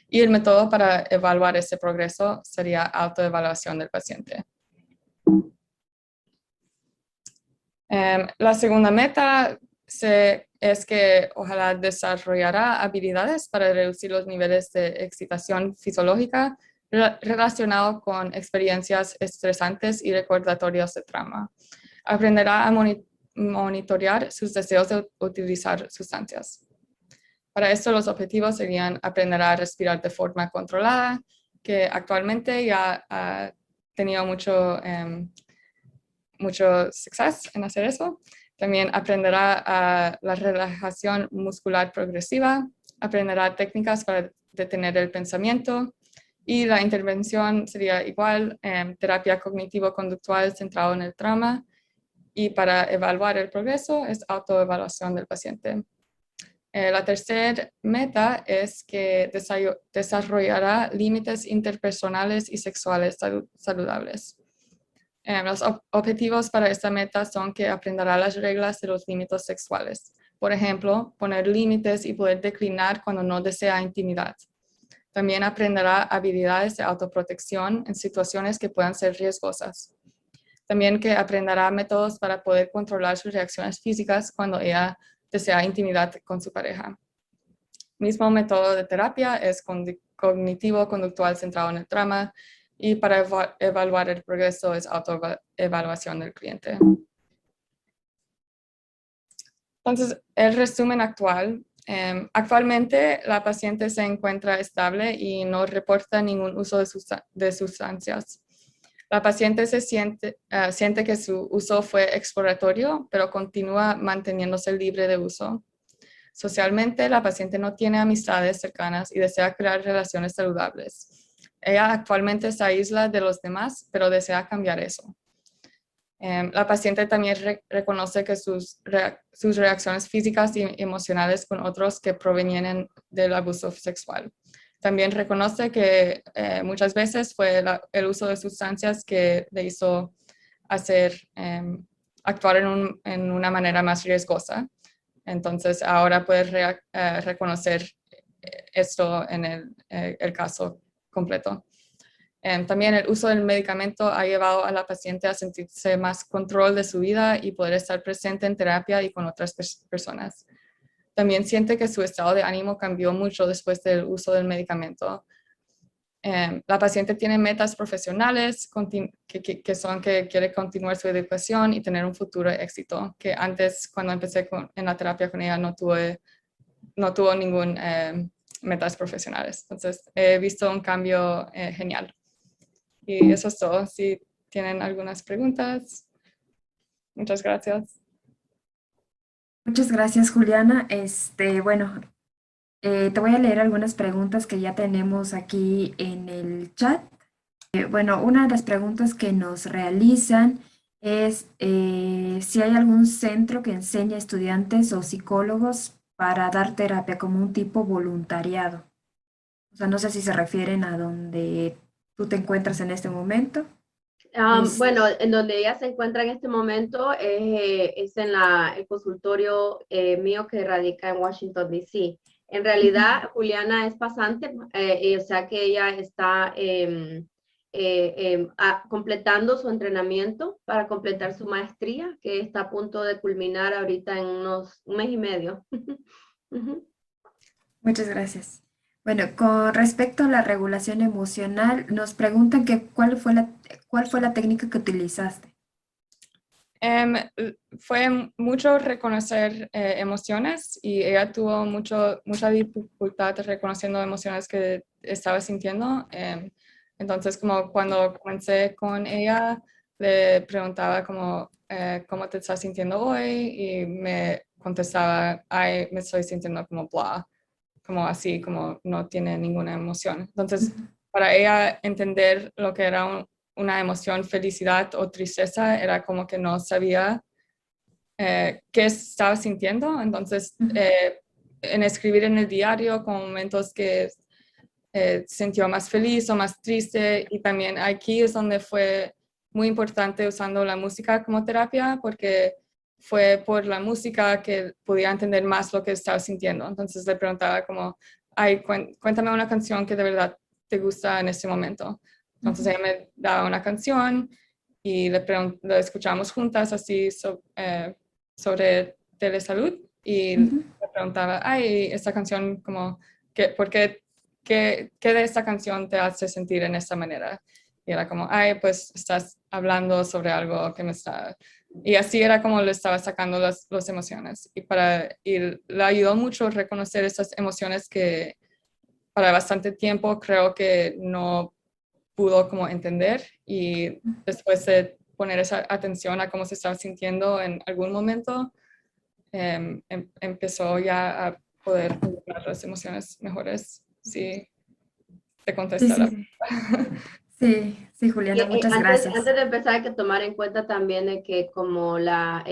S4: Y el método para evaluar ese progreso sería autoevaluación del paciente. La segunda meta es que ojalá desarrollará habilidades para reducir los niveles de excitación fisiológica relacionados con experiencias estresantes y recordatorios de trauma. Aprenderá a monitorear sus deseos de utilizar sustancias. Para esto los objetivos serían aprender a respirar de forma controlada, que actualmente ya ha tenido mucho suceso en hacer eso. También aprenderá a la relajación muscular progresiva, aprenderá técnicas para detener el pensamiento, y la intervención sería igual, terapia cognitivo-conductual centrado en el trauma, y para evaluar el progreso es autoevaluación del paciente. La tercera meta es que desarrollará límites interpersonales y sexuales saludables. Los objetivos para esta meta son que aprenderá las reglas de los límites sexuales. Por ejemplo, poner límites y poder declinar cuando no desea intimidad. También aprenderá habilidades de autoprotección en situaciones que puedan ser riesgosas. También que aprenderá métodos para poder controlar sus reacciones físicas cuando ella desea intimidad con su pareja. Mismo método de terapia es cognitivo-conductual centrado en el trauma, y para evaluar el progreso es autoevaluación del cliente. Entonces, el resumen actual. Actualmente, la paciente se encuentra estable y no reporta ningún uso de sustancias. La paciente siente que su uso fue exploratorio, pero continúa manteniéndose libre de uso. Socialmente, la paciente no tiene amistades cercanas y desea crear relaciones saludables. Ella actualmente se aísla de los demás, pero desea cambiar eso. La paciente también reconoce que sus reacciones físicas y emocionales con otros que provienen del abuso sexual. También reconoce que muchas veces fue el uso de sustancias que le hizo actuar en una manera más riesgosa. Entonces ahora puede reconocer esto en el caso completo. También el uso del medicamento ha llevado a la paciente a sentirse más control de su vida y poder estar presente en terapia y con otras personas. También siente que su estado de ánimo cambió mucho después del uso del medicamento. La paciente tiene metas profesionales que son que quiere continuar su educación y tener un futuro de éxito, que antes cuando empecé en la terapia con ella no tuvo ningún metas profesionales. Entonces he visto un cambio genial. Y eso es todo. Si tienen algunas preguntas. Muchas gracias.
S3: Muchas gracias, Juliana. Bueno, te voy a leer algunas preguntas que ya tenemos aquí en el chat. Bueno, una de las preguntas que nos realizan es si hay algún centro que enseñe a estudiantes o psicólogos para dar terapia como un tipo voluntariado. O sea, no sé si se refieren a donde tú te encuentras en este momento.
S5: Bueno, en donde ella se encuentra en este momento es en el consultorio mío que radica en Washington, D.C. En realidad, Juliana es pasante, o sea que ella está completando su entrenamiento para completar su maestría, que está a punto de culminar ahorita en un mes y medio.
S3: Muchas gracias. Bueno, con respecto a la regulación emocional, nos preguntan que cuál fue la técnica que utilizaste.
S4: Fue mucho reconocer emociones, y ella tuvo mucha dificultad reconociendo emociones que estaba sintiendo. Entonces, como cuando comencé con ella, le preguntaba como, ¿cómo te estás sintiendo hoy? Y me contestaba, ay, me estoy sintiendo como blah, como así, como no tiene ninguna emoción. Entonces, para ella entender lo que era una emoción, felicidad o tristeza, era como que no sabía qué estaba sintiendo. Entonces, en escribir en el diario con momentos que se sintió más feliz o más triste, y también aquí es donde fue muy importante usando la música como terapia, porque fue por la música que podía entender más lo que estaba sintiendo. Entonces le preguntaba como, ay, cuéntame una canción que de verdad te gusta en este momento. Entonces ella me daba una canción y lo escuchábamos juntas así sobre telesalud, y le preguntaba, ay, esta canción como, ¿por qué? ¿Qué de esta canción te hace sentir en esta manera? Y era como, ay, pues estás hablando sobre algo que me está... Y así era como le estaba sacando las emociones. Y le ayudó mucho reconocer esas emociones que para bastante tiempo creo que no pudo como entender. Y después de poner esa atención a cómo se estaba sintiendo en algún momento, empezó ya a poder encontrar las emociones mejores. Sí, te
S3: Sí,
S4: contesté
S3: sí,
S4: la...
S3: sí. Sí, sí,
S5: Y,
S3: Juliana, muchas
S5: antes,
S3: gracias.
S5: antes de empezar hay que tomar en cuenta también de que como la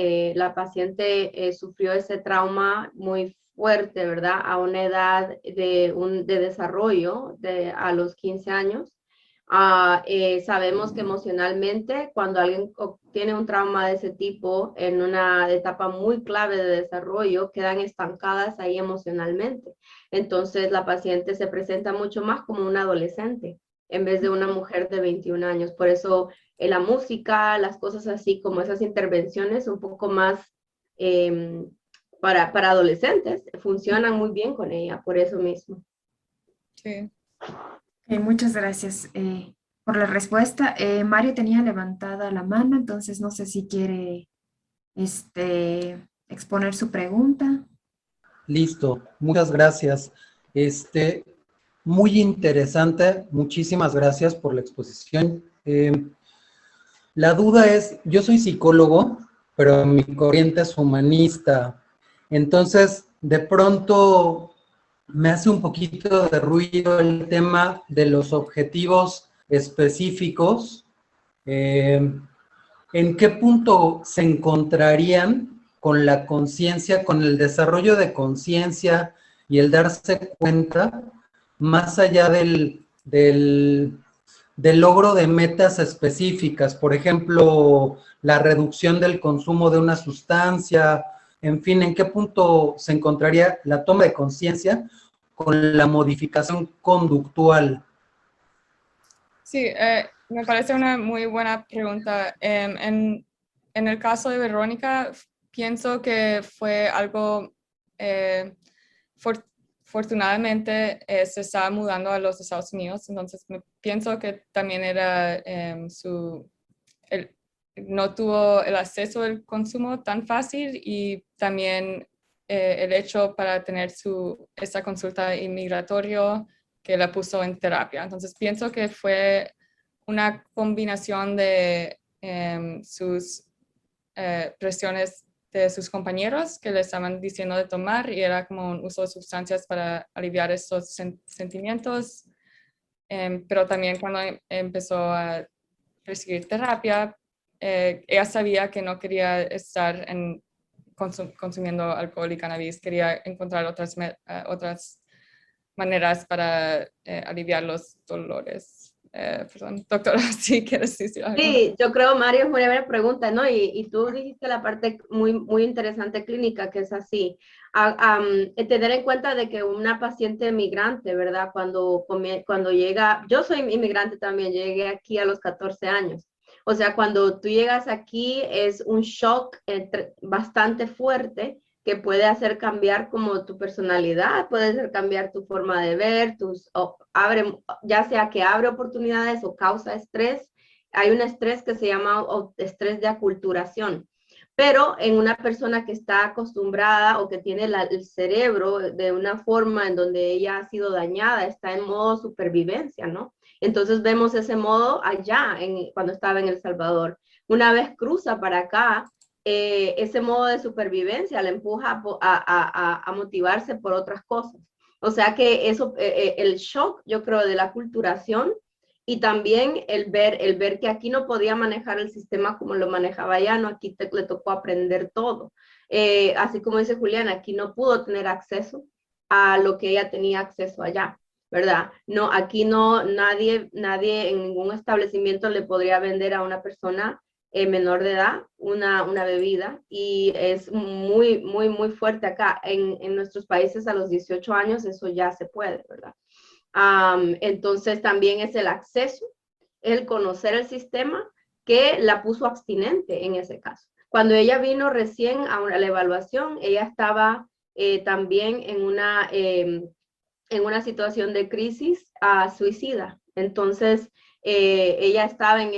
S5: paciente sufrió ese trauma muy fuerte, ¿verdad? A una edad de desarrollo a los 15 años, sabemos que emocionalmente cuando alguien tiene un trauma de ese tipo en una etapa muy clave de desarrollo, quedan estancadas ahí emocionalmente. Entonces la paciente se presenta mucho más como una adolescente en vez de una mujer de 21 años. Por eso la música, las cosas así como esas intervenciones un poco más para adolescentes funcionan muy bien con ella, por eso mismo.
S4: Sí.
S3: Muchas gracias por la respuesta. Mario tenía levantada la mano, entonces no sé si quiere exponer su pregunta.
S6: Listo, muchas gracias. Muy interesante, muchísimas gracias por la exposición. La duda es, yo soy psicólogo, pero mi corriente es humanista. Entonces, de pronto me hace un poquito de ruido el tema de los objetivos específicos. ¿En qué punto se encontrarían con la conciencia, con el desarrollo de conciencia y el darse cuenta, más allá del logro de metas específicas? Por ejemplo, la reducción del consumo de una sustancia, en fin, ¿en qué punto se encontraría la toma de conciencia con la modificación conductual?
S4: Sí, me parece una muy buena pregunta. En el caso de Verónica, pienso que fue algo, afortunadamente, se estaba mudando a los Estados Unidos, entonces pienso que también era no tuvo el acceso al consumo tan fácil, y también el hecho para tener esta consulta inmigratorio que la puso en terapia. Entonces pienso que fue una combinación de sus presiones de sus compañeros que le estaban diciendo de tomar, y era como un uso de sustancias para aliviar estos sentimientos. Pero también cuando empezó a recibir terapia, ella sabía que no quería estar consumiendo alcohol y cannabis, quería encontrar otras maneras para aliviar los dolores. Perdón, doctora, si quieres decir algo.
S5: Sí, yo creo, Mario, es muy buena pregunta, ¿no? Y tú dijiste la parte muy, muy interesante clínica, que es así. Tener en cuenta de que una paciente migrante, ¿verdad? Cuando llega, yo soy inmigrante también, llegué aquí a los 14 años. O sea, cuando tú llegas aquí es un shock bastante fuerte que puede hacer cambiar como tu personalidad, puede hacer cambiar tu forma de ver, ya sea que abre oportunidades o causa estrés. Hay un estrés que se llama estrés de aculturación, pero en una persona que está acostumbrada o que tiene el cerebro de una forma en donde ella ha sido dañada, está en modo supervivencia, ¿no? Entonces vemos ese modo allá cuando estaba en El Salvador. Una vez cruza para acá, ese modo de supervivencia le empuja a motivarse por otras cosas. O sea que eso, el shock, yo creo, de la aculturación Y también el ver que aquí no podía manejar el sistema como lo manejaba allá, no, aquí le tocó aprender todo. Así como dice Juliana, aquí no pudo tener acceso a lo que ella tenía acceso allá, ¿verdad? No, aquí no, nadie en ningún establecimiento le podría vender a una persona menor de edad una bebida, y es muy, muy, muy fuerte acá. En nuestros países a los 18 años eso ya se puede, ¿verdad? Entonces también es el acceso, el conocer el sistema que la puso abstinente en ese caso. Cuando ella vino recién a la evaluación, ella estaba también en una situación de crisis suicida. Entonces, ella estaba en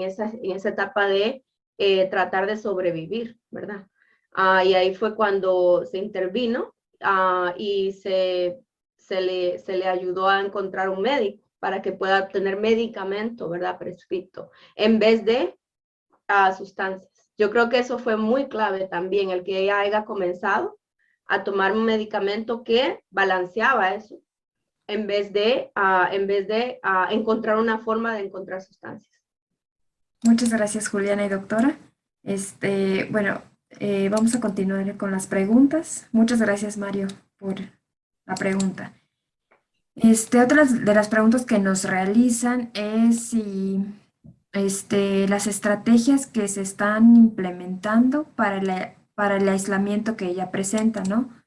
S5: esa etapa de tratar de sobrevivir, ¿verdad? Y ahí fue cuando se intervino y se le ayudó a encontrar un médico para que pueda obtener medicamento, ¿verdad? Prescrito, en vez de sustancias. Yo creo que eso fue muy clave también, el que ella haya comenzado a tomar un medicamento que balanceaba eso, en vez de encontrar una forma de encontrar sustancias.
S3: Muchas gracias, Juliana y doctora. Bueno, vamos a continuar con las preguntas. Muchas gracias, Mario, por la pregunta. Otras de las preguntas que nos realizan es si las estrategias que se están implementando para el aislamiento que ella presenta, ¿no?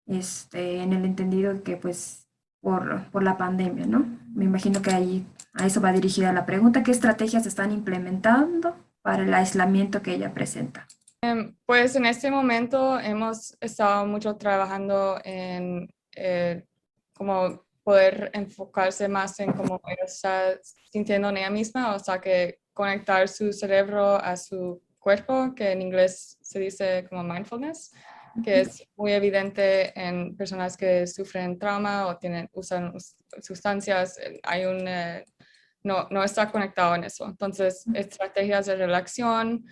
S3: En el entendido que, pues, por la pandemia, ¿no? Me imagino que ahí a eso va dirigida la pregunta. ¿Qué estrategias se están implementando para el aislamiento que ella presenta?
S4: Pues en este momento hemos estado mucho trabajando en cómo poder enfocarse más en cómo ella está sintiendo en ella misma, o sea, que conectar su cerebro a su cuerpo, que en inglés se dice como mindfulness, que es muy evidente en personas que sufren trauma o usan sustancias. No está conectado en eso. Entonces, estrategias de relajación,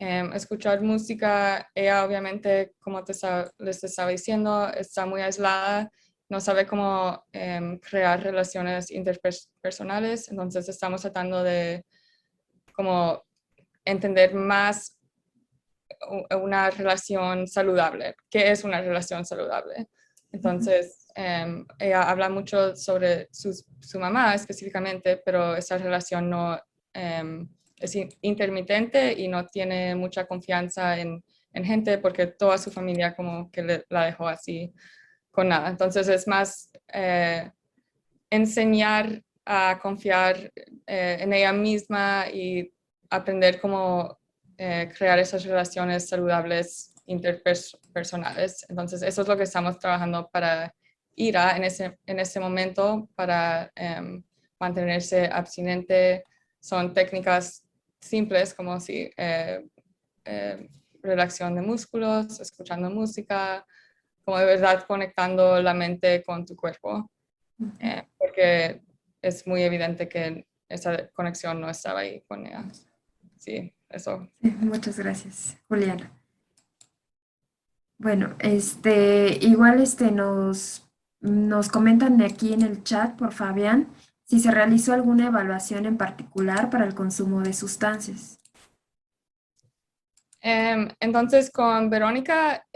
S4: escuchar música. Ella obviamente, como les estaba diciendo, está muy aislada, no sabe cómo crear relaciones interpersonales, entonces estamos tratando de como entender más una relación saludable. ¿Qué es una relación saludable? Entonces, ella habla mucho sobre su mamá específicamente, pero esa relación no es intermitente y no tiene mucha confianza en gente porque toda su familia como que la dejó así con nada. Entonces, es más enseñar a confiar en ella misma y aprender cómo crear esas relaciones saludables interpersonales. Entonces, eso es lo que estamos trabajando para Ira en ese momento, para mantenerse abstinente. Son técnicas simples como si relajación de músculos, escuchando música, como de verdad conectando la mente con tu cuerpo, porque es muy evidente que esa conexión no estaba ahí con ella. Sí, eso.
S3: Sí, muchas gracias, Juliana. Bueno, igual nos comentan aquí en el chat por Fabián si se realizó alguna evaluación en particular para el consumo de sustancias.
S4: Entonces, con Verónica,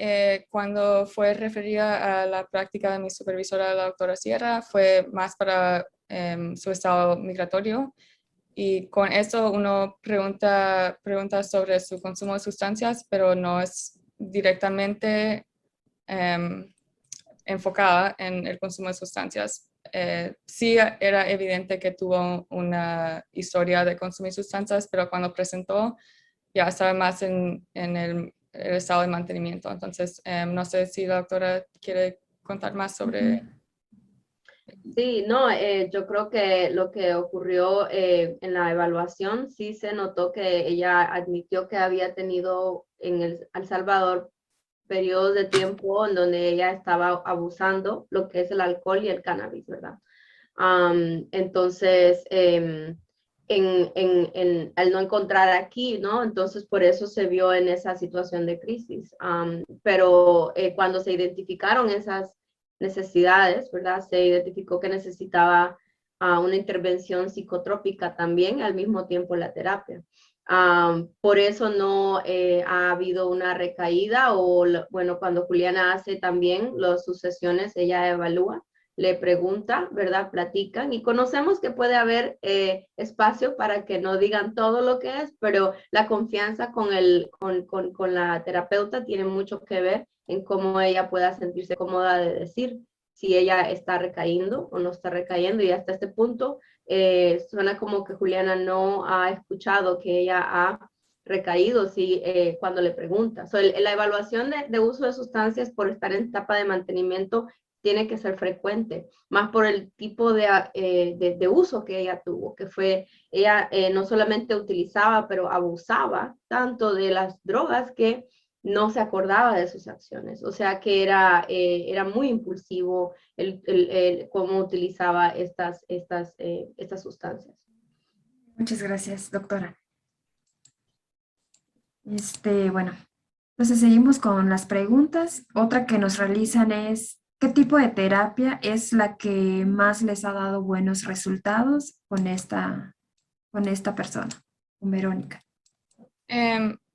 S4: cuando fue referida a la práctica de mi supervisora, la doctora Sierra, fue más para su estado migratorio. Y con eso uno pregunta sobre su consumo de sustancias, pero no es directamente enfocada en el consumo de sustancias. Sí era evidente que tuvo una historia de consumir sustancias, pero cuando presentó ya estaba más en el estado de mantenimiento. Entonces, no sé si la doctora quiere contar más sobre...
S5: Sí, no, yo creo que lo que ocurrió en la evaluación, sí se notó que ella admitió que había tenido en El Salvador periodos de tiempo en donde ella estaba abusando lo que es el alcohol y el cannabis, ¿verdad? Entonces, al no encontrar aquí, ¿no? Entonces, por eso se vio en esa situación de crisis. Pero cuando se identificaron esas necesidades, ¿verdad? Se identificó que necesitaba una intervención psicotrópica también, al mismo tiempo la terapia. Por eso no ha habido una recaída o, bueno, cuando Juliana hace también sus sesiones, ella evalúa, le pregunta, ¿verdad? Platican y conocemos que puede haber espacio para que no digan todo lo que es, pero la confianza con la terapeuta tiene mucho que ver en cómo ella pueda sentirse cómoda de decir si ella está recayendo o no está recayendo, y hasta este punto suena como que Juliana no ha escuchado que ella ha recaído, sí, cuando le pregunta. La evaluación de uso de sustancias por estar en etapa de mantenimiento tiene que ser frecuente, más por el tipo de uso que ella tuvo, que fue, ella no solamente utilizaba, pero abusaba tanto de las drogas que no se acordaba de sus acciones, o sea que era muy impulsivo cómo utilizaba estas sustancias.
S3: Muchas gracias, doctora. Bueno, entonces seguimos con las preguntas. Otra que nos realizan es, ¿qué tipo de terapia es la que más les ha dado buenos resultados con esta persona, con Verónica?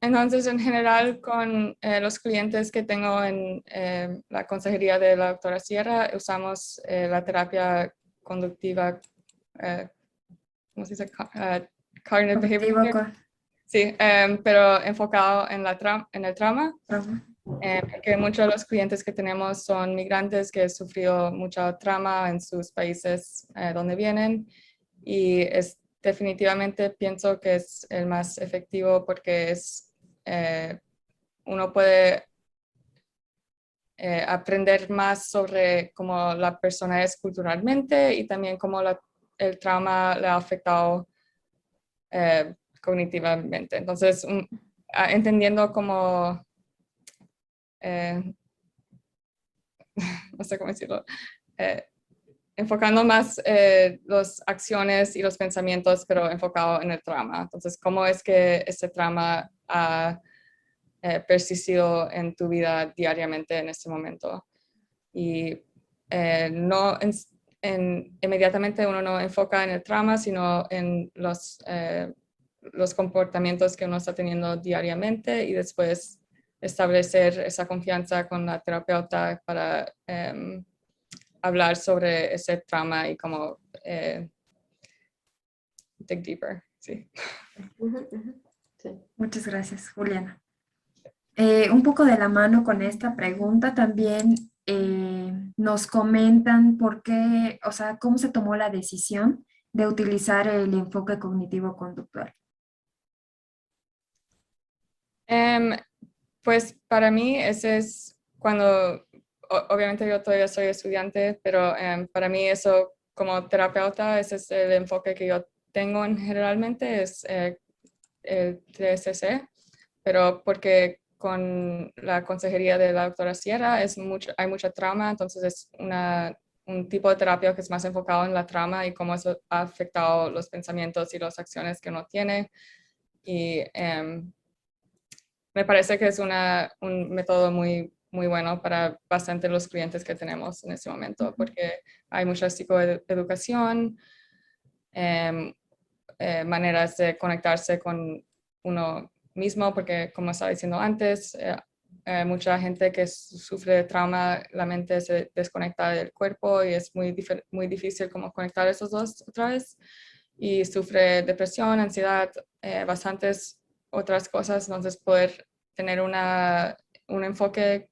S4: Entonces, en general, con los clientes que tengo en la consejería de la doctora Sierra, usamos la terapia conductiva, ¿cómo se dice? Cognitive behavior. Sí, pero enfocado en el trauma. Porque muchos de los clientes que tenemos son migrantes que han sufrido mucho trauma en sus países donde vienen, y definitivamente pienso que es el más efectivo porque uno puede aprender más sobre cómo la persona es culturalmente y también cómo el trauma le ha afectado cognitivamente. Entonces, entendiendo cómo, no sé cómo decirlo, enfocando más las acciones y los pensamientos, pero enfocado en el trauma. Entonces, ¿cómo es que ese trauma ha persistido en tu vida diariamente en este momento? Y no inmediatamente uno no enfoca en el trauma, sino en los comportamientos que uno está teniendo diariamente, y después establecer esa confianza con la terapeuta para hablar sobre ese trauma y cómo dig deeper. Sí.
S5: Sí.
S3: Muchas gracias, Juliana. Un poco de la mano con esta pregunta también nos comentan por qué, o sea, cómo se tomó la decisión de utilizar el enfoque cognitivo-conductual.
S4: Pues para mí ese es cuando, obviamente yo todavía soy estudiante, pero para mí eso como terapeuta, ese es el enfoque que yo tengo generalmente, es el TSC, pero porque con la consejería de la doctora Sierra hay mucha trauma, entonces es un tipo de terapia que es más enfocado en la trauma y cómo eso ha afectado los pensamientos y las acciones que uno tiene. Y me parece que es un método muy, muy bueno para bastante los clientes que tenemos en este momento, porque hay mucha psicoeducación, maneras de conectarse con uno mismo, porque como estaba diciendo antes, mucha gente que sufre de trauma, la mente se desconecta del cuerpo y es muy difícil como conectar esos dos otra vez, y sufre depresión, ansiedad, bastantes otras cosas. Entonces poder tener un enfoque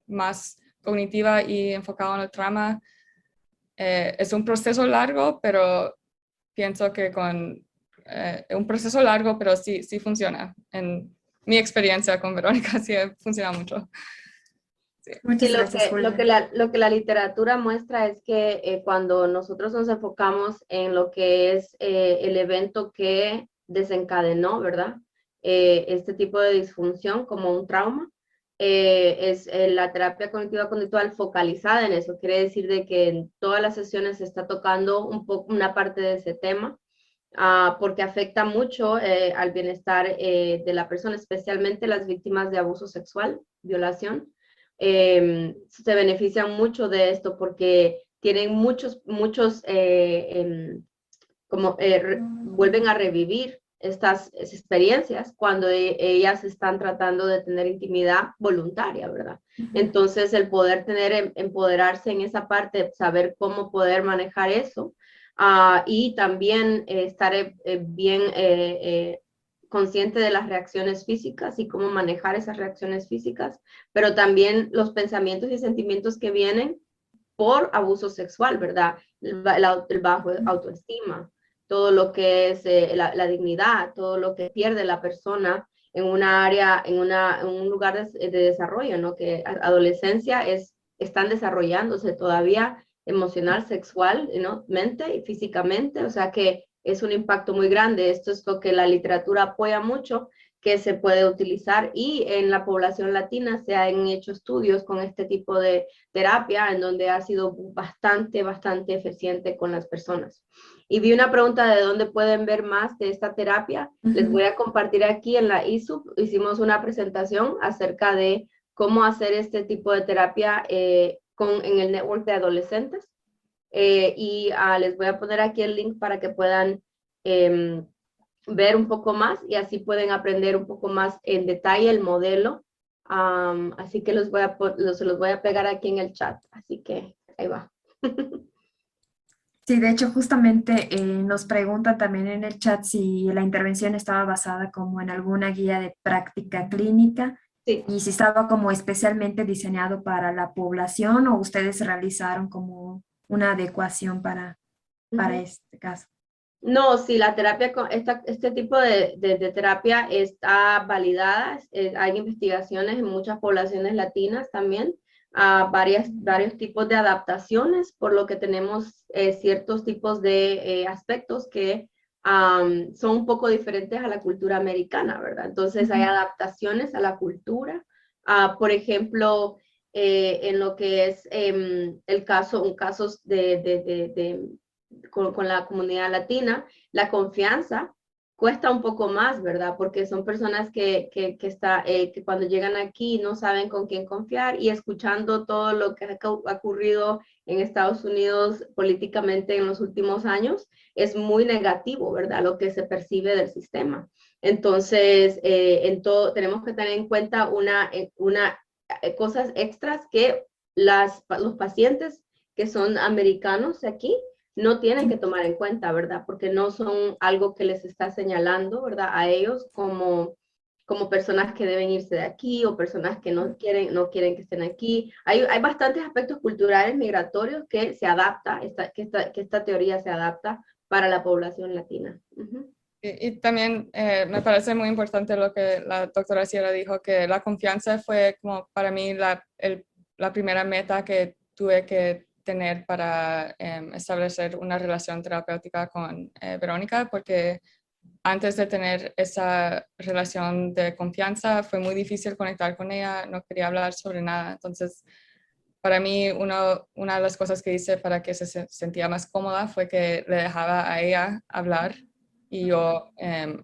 S4: más cognitiva y enfocado en el trauma es un proceso largo, pero pienso que un proceso largo, pero sí funciona. En mi experiencia con Verónica sí funciona mucho. Sí.
S3: Muchas
S5: Sí,
S3: gracias,
S5: lo que la literatura muestra es que cuando nosotros nos enfocamos en lo que es el evento que desencadenó, ¿verdad? Este tipo de disfunción como un trauma, es la terapia cognitiva conductual focalizada en eso. Quiere decir de que en todas las sesiones se está tocando una parte de ese tema, porque afecta mucho al bienestar de la persona, especialmente las víctimas de abuso sexual, violación. Se benefician mucho de esto porque tienen muchos, vuelven a revivir estas experiencias cuando ellas están tratando de tener intimidad voluntaria, ¿verdad? Entonces, el poder empoderarse en esa parte, saber cómo poder manejar eso, y también estar bien consciente de las reacciones físicas y cómo manejar esas reacciones físicas, pero también los pensamientos y sentimientos que vienen por abuso sexual, ¿verdad? El bajo autoestima, todo lo que es la dignidad, todo lo que pierde la persona en una área, en un lugar de desarrollo, ¿no? Que adolescencia están desarrollándose todavía emocional, sexual, ¿no? Mente y físicamente, o sea que es un impacto muy grande. Esto es lo que la literatura apoya mucho, que se puede utilizar, y en la población latina se han hecho estudios con este tipo de terapia en donde ha sido bastante eficiente con las personas. Y vi una pregunta de dónde pueden ver más de esta terapia. Les voy a compartir aquí en la ISUP. Hicimos una presentación acerca de cómo hacer este tipo de terapia en el network de adolescentes. Y les voy a poner aquí el link para que puedan ver un poco más y así pueden aprender un poco más en detalle el modelo. Así que se los voy a pegar aquí en el chat. Así que ahí va.
S3: Sí, de hecho, justamente nos preguntan también en el chat si la intervención estaba basada como en alguna guía de práctica clínica
S5: Sí.
S3: y si estaba como especialmente diseñado para la población o ustedes realizaron como una adecuación para este caso.
S5: No, sí, la terapia, este tipo de terapia está validada. Hay investigaciones en muchas poblaciones latinas también, varios tipos de adaptaciones, por lo que tenemos ciertos tipos de aspectos que son un poco diferentes a la cultura americana, ¿verdad? Entonces hay adaptaciones a la cultura. Por ejemplo, en lo que es casos con la comunidad latina, la confianza cuesta un poco más, ¿verdad? Porque son personas que cuando llegan aquí no saben con quién confiar, y escuchando todo lo que ha ocurrido en Estados Unidos políticamente en los últimos años, es muy negativo, ¿verdad? Lo que se percibe del sistema. Entonces, tenemos que tener en cuenta cosas extras que los pacientes que son americanos aquí no tienen que tomar en cuenta, ¿verdad? Porque no son algo que les está señalando, ¿verdad? A ellos como personas que deben irse de aquí o personas que no quieren que estén aquí. Hay bastantes aspectos culturales migratorios que se adapta, que esta teoría se adapta para la población latina.
S4: Y también me parece muy importante lo que la doctora Sierra dijo, que la confianza fue como para mí la primera meta que tuve que tener para establecer una relación terapéutica con Verónica, porque antes de tener esa relación de confianza fue muy difícil conectar con ella, no quería hablar sobre nada. Entonces, para mí, una de las cosas que hice para que se sentía más cómoda fue que le dejaba a ella hablar y yo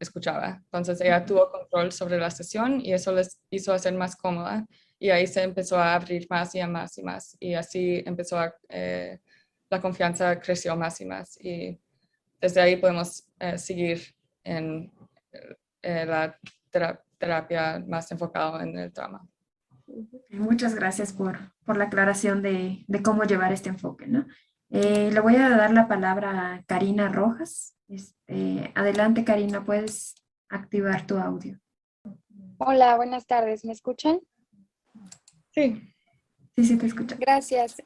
S4: escuchaba. Entonces, ella tuvo control sobre la sesión y eso les hizo hacer más cómoda. Y ahí se empezó a abrir más y más y más. Y así empezó la confianza creció más y más. Y desde ahí podemos seguir en la terapia más enfocada en el trauma.
S3: Muchas gracias por la aclaración de cómo llevar este enfoque, ¿no? Le voy a dar la palabra a Karina Rojas. Adelante, Karina, puedes activar tu audio.
S7: Hola, buenas tardes. ¿Me escuchan?
S4: Sí.
S3: Sí, te escucho.
S7: Gracias.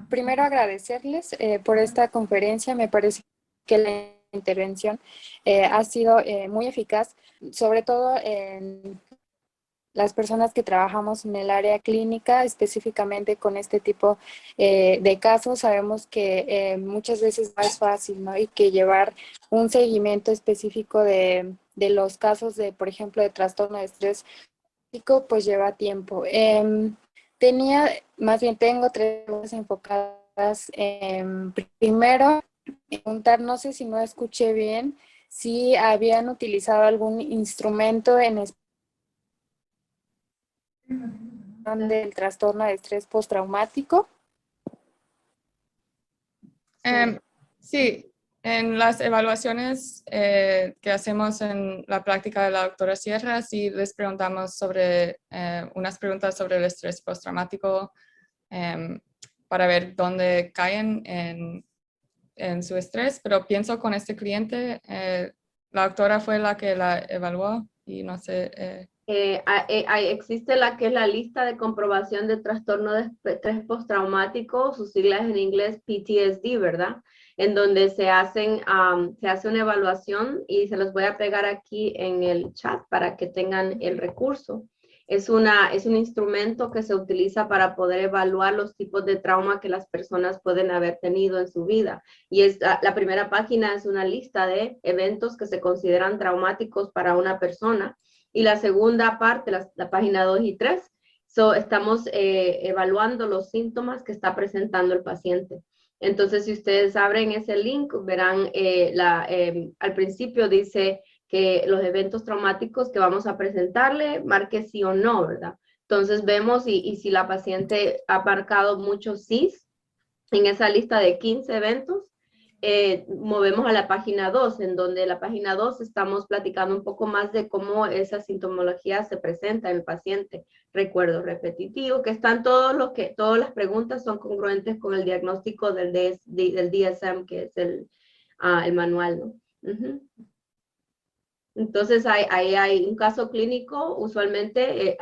S7: Primero agradecerles por esta conferencia. Me parece que la intervención ha sido muy eficaz, sobre todo en las personas que trabajamos en el área clínica, específicamente con este tipo de casos. Sabemos que muchas veces no es fácil, ¿no? Y que llevar un seguimiento específico de los casos de, por ejemplo, de trastorno de estrés pues lleva tiempo. Tengo 3 cosas enfocadas. Primero, preguntar, no sé si no escuché bien, si habían utilizado algún instrumento en del trastorno de estrés postraumático.
S4: Sí, en las evaluaciones que hacemos en la práctica de la doctora Sierra, sí les preguntamos sobre unas preguntas sobre el estrés postraumático para ver dónde caen en su estrés, pero pienso con este cliente, la doctora fue la que la evaluó y no sé.
S5: Existe la que es la lista de comprobación de trastorno de estrés postraumático, sus siglas en inglés PTSD, ¿verdad? En donde se hace una evaluación y se los voy a pegar aquí en el chat para que tengan el recurso. Es un instrumento que se utiliza para poder evaluar los tipos de trauma que las personas pueden haber tenido en su vida. Y la primera página es una lista de eventos que se consideran traumáticos para una persona. Y la segunda parte, la página 2 y 3, estamos evaluando los síntomas que está presentando el paciente. Entonces, si ustedes abren ese link, verán al principio dice que los eventos traumáticos que vamos a presentarle, marque sí o no, ¿verdad? Entonces vemos y si la paciente ha marcado muchos sís en esa lista de 15 eventos, movemos a la página 2, en donde la página 2 estamos platicando un poco más de cómo esa sintomología se presenta en el paciente. Recuerdo repetitivo, que están todas las preguntas son congruentes con el diagnóstico del DSM, que es el manual, ¿no? Entonces, ahí hay un caso clínico, usualmente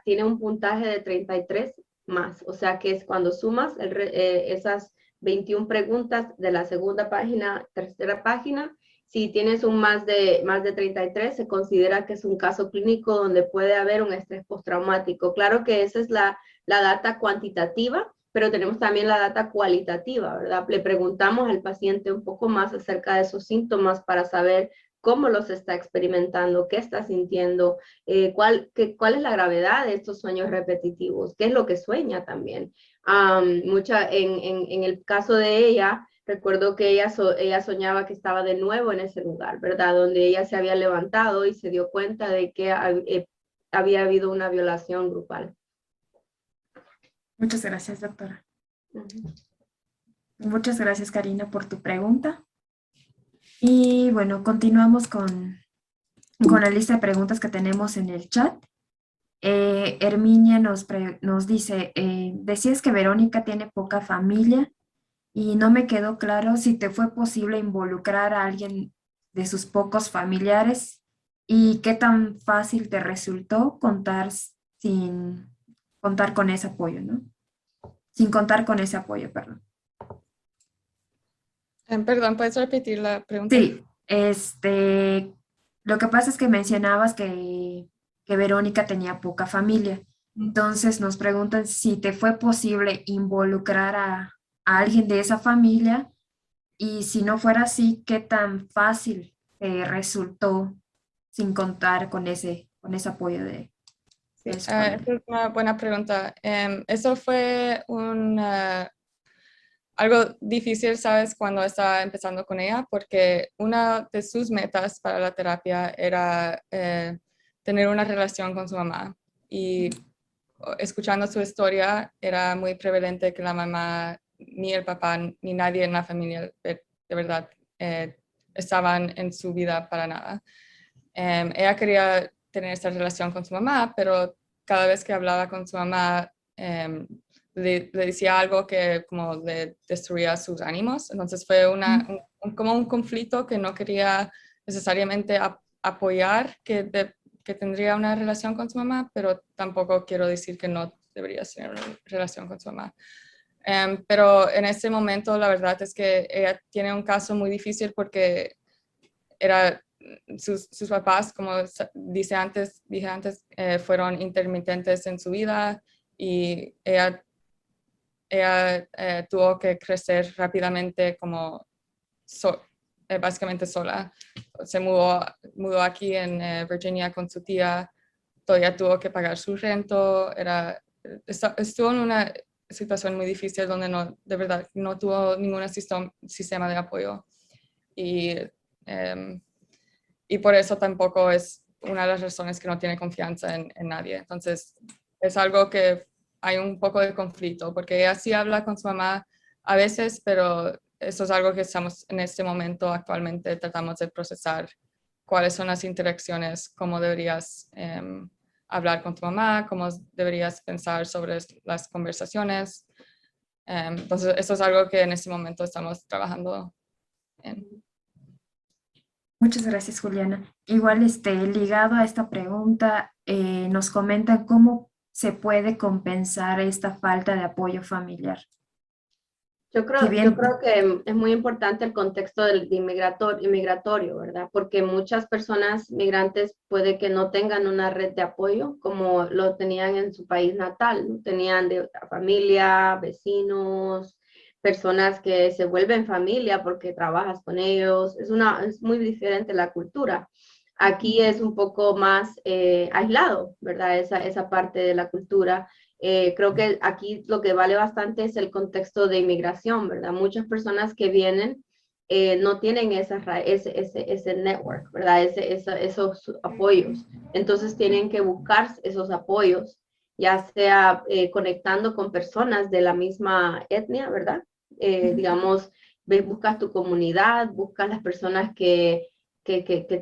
S5: tiene un puntaje de 33 más, o sea que es cuando sumas esas 21 preguntas de la segunda página, tercera página, si tienes un más de 33, se considera que es un caso clínico donde puede haber un estrés postraumático. Claro que esa es la data cuantitativa, pero tenemos también la data cualitativa, ¿verdad? Le preguntamos al paciente un poco más acerca de esos síntomas para saber cómo los está experimentando, qué está sintiendo, cuál es la gravedad de estos sueños repetitivos, qué es lo que sueña también. En el caso de ella, recuerdo que ella soñaba que estaba de nuevo en ese lugar, ¿verdad? Donde ella se había levantado y se dio cuenta de que había habido una violación grupal.
S3: Muchas gracias, doctora. Muchas gracias, Karina, por tu pregunta. Y bueno, continuamos con la lista de preguntas que tenemos en el chat. Herminia nos dice, decías que Verónica tiene poca familia y no me quedó claro si te fue posible involucrar a alguien de sus pocos familiares y qué tan fácil te resultó contar con ese apoyo, ¿no? Sin contar con ese apoyo, perdón.
S4: Perdón, ¿puedes repetir la pregunta?
S3: Sí, lo que pasa es que mencionabas que Verónica tenía poca familia. Entonces nos preguntan si te fue posible involucrar a alguien de esa familia y si no fuera así, ¿qué tan fácil te resultó sin contar con ese apoyo de su familia?
S4: Es una buena pregunta. Eso fue algo difícil, ¿sabes? Cuando estaba empezando con ella, porque una de sus metas para la terapia era tener una relación con su mamá. Y escuchando su historia, era muy prevalente que la mamá, ni el papá, ni nadie en la familia de verdad estaban en su vida para nada. Ella quería tener esa relación con su mamá, pero cada vez que hablaba con su mamá, le decía algo que como le destruía sus ánimos. Entonces fue como un conflicto que no quería necesariamente apoyar, que tendría una relación con su mamá, pero tampoco quiero decir que no debería tener una relación con su mamá. Pero en ese momento la verdad es que ella tiene un caso muy difícil porque sus papás, como dije antes, fueron intermitentes en su vida y ella tuvo que crecer rápidamente como básicamente sola. Se mudó aquí en Virginia con su tía, todavía tuvo que pagar su rento, estuvo en una situación muy difícil donde de verdad no tuvo ningún sistema de apoyo. Y por eso tampoco es una de las razones que no tiene confianza en nadie. Entonces, es algo que hay un poco de conflicto, porque ella sí habla con su mamá a veces, pero eso es algo que estamos en este momento actualmente tratamos de procesar. ¿Cuáles son las interacciones? ¿Cómo deberías hablar con tu mamá? ¿Cómo deberías pensar sobre las conversaciones? Entonces, eso es algo que en este momento estamos trabajando en.
S3: Muchas gracias, Juliana. Igual, ligado a esta pregunta, nos comentan cómo se puede compensar esta falta de apoyo familiar.
S5: Yo
S3: Si bien-
S5: creo que es muy importante el contexto del inmigratorio, ¿verdad? Porque muchas personas migrantes puede que no tengan una red de apoyo como lo tenían en su país natal, ¿no? Tenían de familia, vecinos, personas que se vuelven familia porque trabajas con ellos. Es muy diferente la cultura. Aquí es un poco más aislado, ¿verdad? Esa parte de la cultura. Creo que aquí lo que vale bastante es el contexto de inmigración, ¿verdad? Muchas personas que vienen no tienen ese network, ¿verdad? Esos apoyos. Entonces tienen que buscar esos apoyos, ya sea conectando con personas de la misma etnia, ¿verdad? Digamos, buscas tu comunidad, buscas las personas que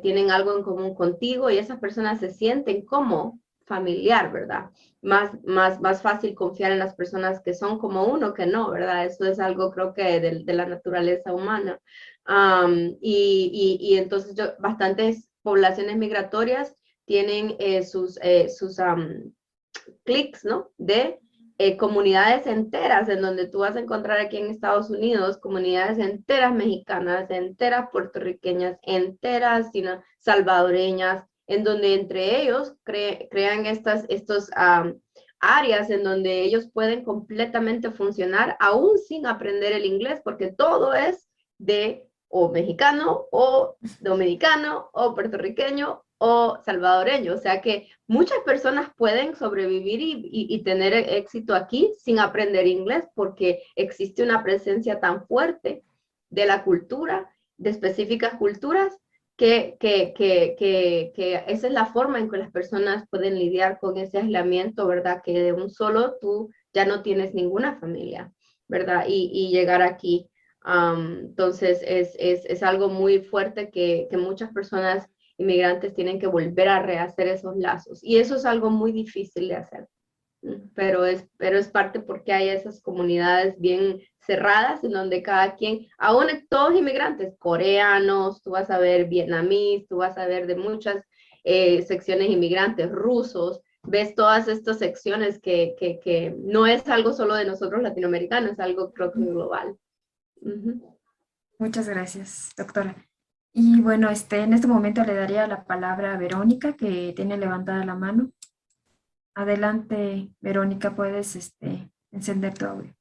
S5: tienen algo en común contigo y esas personas se sienten como familiar, ¿verdad? Más fácil confiar en las personas que son como uno que no, ¿verdad? Eso es algo creo que de la naturaleza humana. Y entonces bastantes poblaciones migratorias tienen sus clics, ¿no? De comunidades enteras en donde tú vas a encontrar aquí en Estados Unidos comunidades enteras mexicanas, enteras puertorriqueñas, enteras salvadoreñas, en donde entre ellos crean estos áreas en donde ellos pueden completamente funcionar aún sin aprender el inglés, porque todo es de o mexicano o dominicano o puertorriqueño o salvadoreño. O sea que muchas personas pueden sobrevivir y tener éxito aquí sin aprender inglés porque existe una presencia tan fuerte de la cultura, de específicas culturas, que esa es la forma en que las personas pueden lidiar con ese aislamiento, ¿verdad? Que de un solo tú ya no tienes ninguna familia, ¿verdad? Y llegar aquí. Entonces es algo muy fuerte que muchas personas inmigrantes tienen que volver a rehacer esos lazos. Y eso es algo muy difícil de hacer. Pero es parte porque hay esas comunidades bien cerradas en donde cada quien, aún todos inmigrantes, coreanos, tú vas a ver vietnamíes, tú vas a ver de muchas secciones inmigrantes, rusos, ves todas estas secciones que no es algo solo de nosotros latinoamericanos, es algo creo que global.
S3: Muchas gracias, doctora. Y bueno, en este momento le daría la palabra a Verónica, que tiene levantada la mano. Adelante, Verónica, puedes encender tu audio.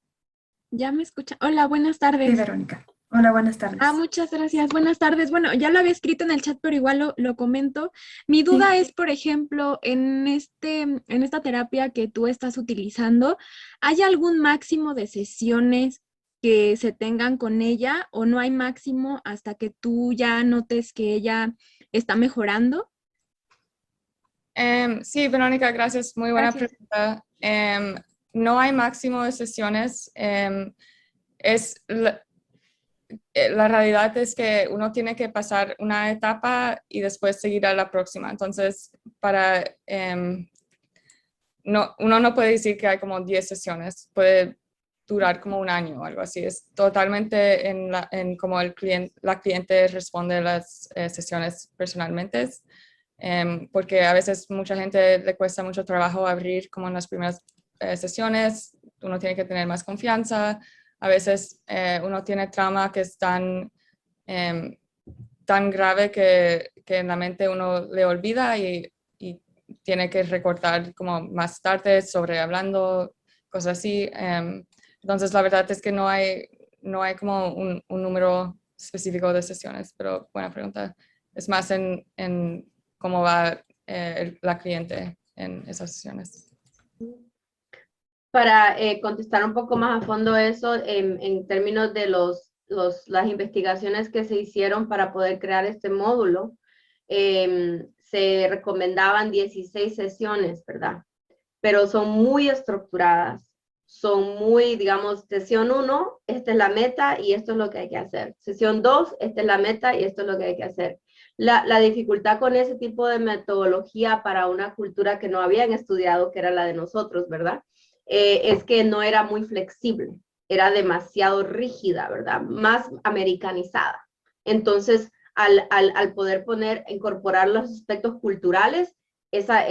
S8: ¿Ya me escucha? Hola, buenas
S3: Sí,
S8: tardes.
S3: Verónica. Hola, buenas tardes.
S8: Muchas gracias. Buenas tardes. Bueno, ya lo había escrito en el chat, pero igual lo comento. Mi duda es, por ejemplo, en esta terapia que tú estás utilizando, ¿hay algún máximo de sesiones que se tengan con ella o no hay máximo hasta que tú ya notes que ella está mejorando?
S4: Sí, Verónica, gracias. Muy buena
S8: Gracias.
S4: pregunta. No hay máximo de sesiones. La realidad es que uno tiene que pasar una etapa y después seguir a la próxima. Entonces, uno no puede decir que hay como 10 sesiones. Puede durar como un año o algo así. Es totalmente en cómo la cliente responde a las sesiones personalmente. Porque a veces mucha gente le cuesta mucho trabajo abrir como en las primeras sesiones. Uno tiene que tener más confianza. A veces uno tiene trauma que es tan grave que en la mente uno le olvida y tiene que recortar como más tarde sobre hablando, cosas así. Entonces, la verdad es que no hay como un número específico de sesiones, pero buena pregunta. Es más en cómo va la cliente en esas sesiones.
S5: Para contestar un poco más a fondo eso, en términos de las investigaciones que se hicieron para poder crear este módulo, se recomendaban 16 sesiones, ¿verdad? Pero son muy estructuradas, son muy, digamos, sesión 1, esta es la meta y esto es lo que hay que hacer. Sesión 2, esta es la meta y esto es lo que hay que hacer. La dificultad con ese tipo de metodología para una cultura que no habían estudiado, que era la de nosotros, ¿verdad? Es que no era muy flexible, era demasiado rígida, ¿verdad? Más americanizada. Entonces, al poder incorporar los aspectos culturales, esta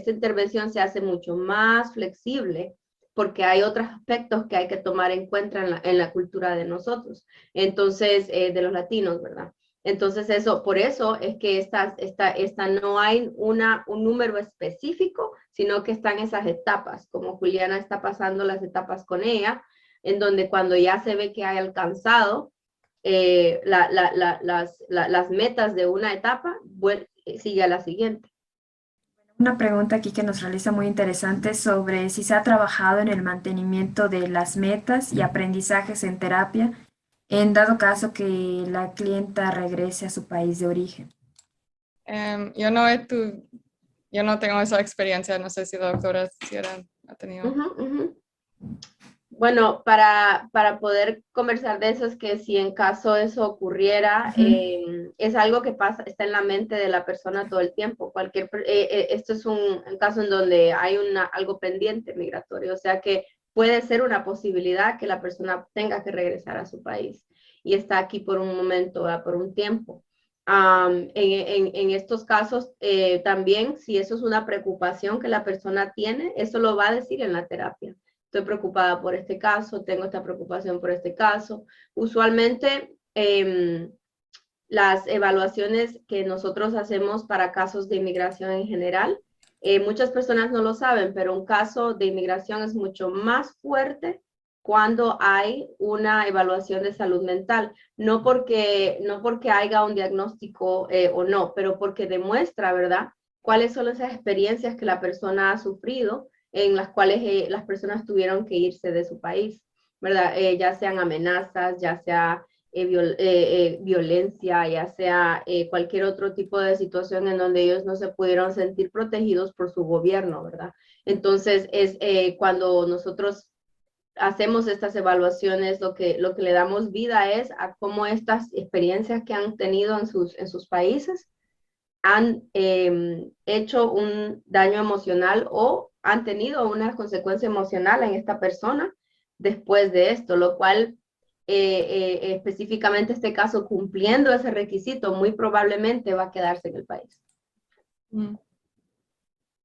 S5: intervención se hace mucho más flexible porque hay otros aspectos que hay que tomar en cuenta en la cultura de nosotros, entonces, de los latinos, ¿verdad? Entonces, por eso es que esta no hay un número específico, sino que están esas etapas, como Juliana está pasando las etapas con ella, en donde cuando ya se ve que hay alcanzado las metas de una etapa, sigue a la siguiente.
S3: Una pregunta aquí que nos realiza muy interesante sobre si se ha trabajado en el mantenimiento de las metas y aprendizajes en terapia, en dado caso que la clienta regrese a su país de origen.
S4: Yo no tengo esa experiencia, no sé si la doctora ha tenido.
S5: Bueno, para poder conversar de eso es que si en caso eso ocurriera, es algo que está en la mente de la persona todo el tiempo. Esto es un caso en donde hay algo pendiente migratorio, o sea que puede ser una posibilidad que la persona tenga que regresar a su país y está aquí por un momento, por un tiempo. En estos casos, también, si eso es una preocupación que la persona tiene, eso lo va a decir en la terapia. Estoy preocupada por este caso, tengo esta preocupación por este caso. Usualmente, las evaluaciones que nosotros hacemos para casos de inmigración en general, muchas personas no lo saben, pero un caso de inmigración es mucho más fuerte cuando hay una evaluación de salud mental, no porque haya un diagnóstico o no, pero porque demuestra, ¿verdad?, cuáles son esas experiencias que la persona ha sufrido, en las cuales las personas tuvieron que irse de su país, ¿verdad? Ya sean amenazas, ya sea violencia, ya sea cualquier otro tipo de situación en donde ellos no se pudieron sentir protegidos por su gobierno, ¿verdad? Entonces, cuando nosotros hacemos estas evaluaciones, lo que le damos vida es a cómo estas experiencias que han tenido en sus países han hecho un daño emocional o han tenido una consecuencia emocional en esta persona después de esto, lo cual específicamente este caso, cumpliendo ese requisito, muy probablemente va a quedarse en el país.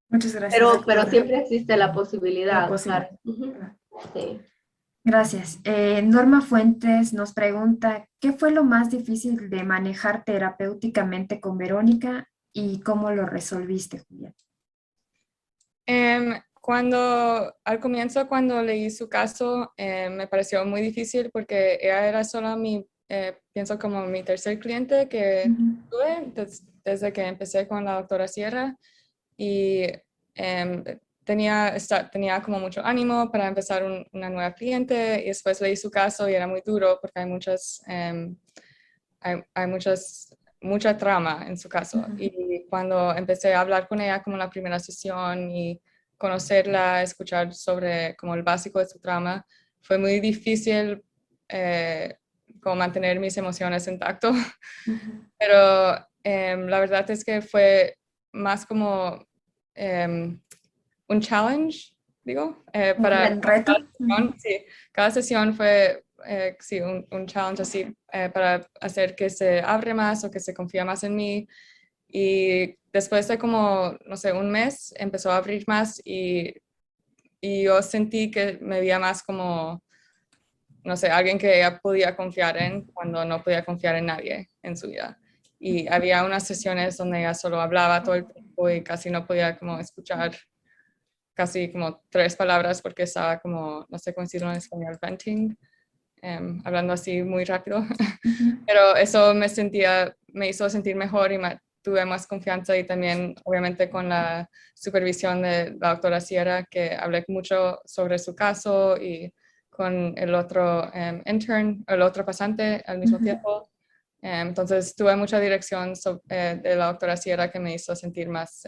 S3: Muchas gracias.
S5: Pero siempre existe la posibilidad.
S3: La posibilidad.
S5: Claro. Sí.
S3: Gracias. Norma Fuentes nos pregunta, ¿qué fue lo más difícil de manejar terapéuticamente con Verónica y cómo lo resolviste, Julián?
S4: Al comienzo, cuando leí su caso, me pareció muy difícil porque ella era solo pienso como mi tercer cliente que tuve desde que empecé con la doctora Sierra, y tenía como mucho ánimo para empezar una nueva cliente, y después leí su caso y era muy duro porque hay mucha trama en su caso. Y cuando empecé a hablar con ella como la primera sesión y conocerla, escuchar sobre como el básico de su trama, fue muy difícil como mantener mis emociones intactas. Pero la verdad es que fue más como un challenge, digo, para
S3: ¿Un reto?
S4: cada sesión fue un challenge así para hacer que se abre más o que se confía más en mí. Y después de como, no sé, un mes, empezó a abrir más y yo sentí que me veía más como, no sé, alguien que ella podía confiar en cuando no podía confiar en nadie en su vida. Y había unas sesiones donde ella solo hablaba todo el tiempo y casi no podía como escuchar casi como 3 palabras porque estaba como, no sé cómo decirlo en español, venting, hablando así muy rápido. Pero eso me hizo sentir mejor y tuve más confianza, y también obviamente con la supervisión de la doctora Sierra, que hablé mucho sobre su caso, y con el otro intern, el otro pasante al mismo tiempo. Entonces tuve mucha dirección de la doctora Sierra que me hizo sentir más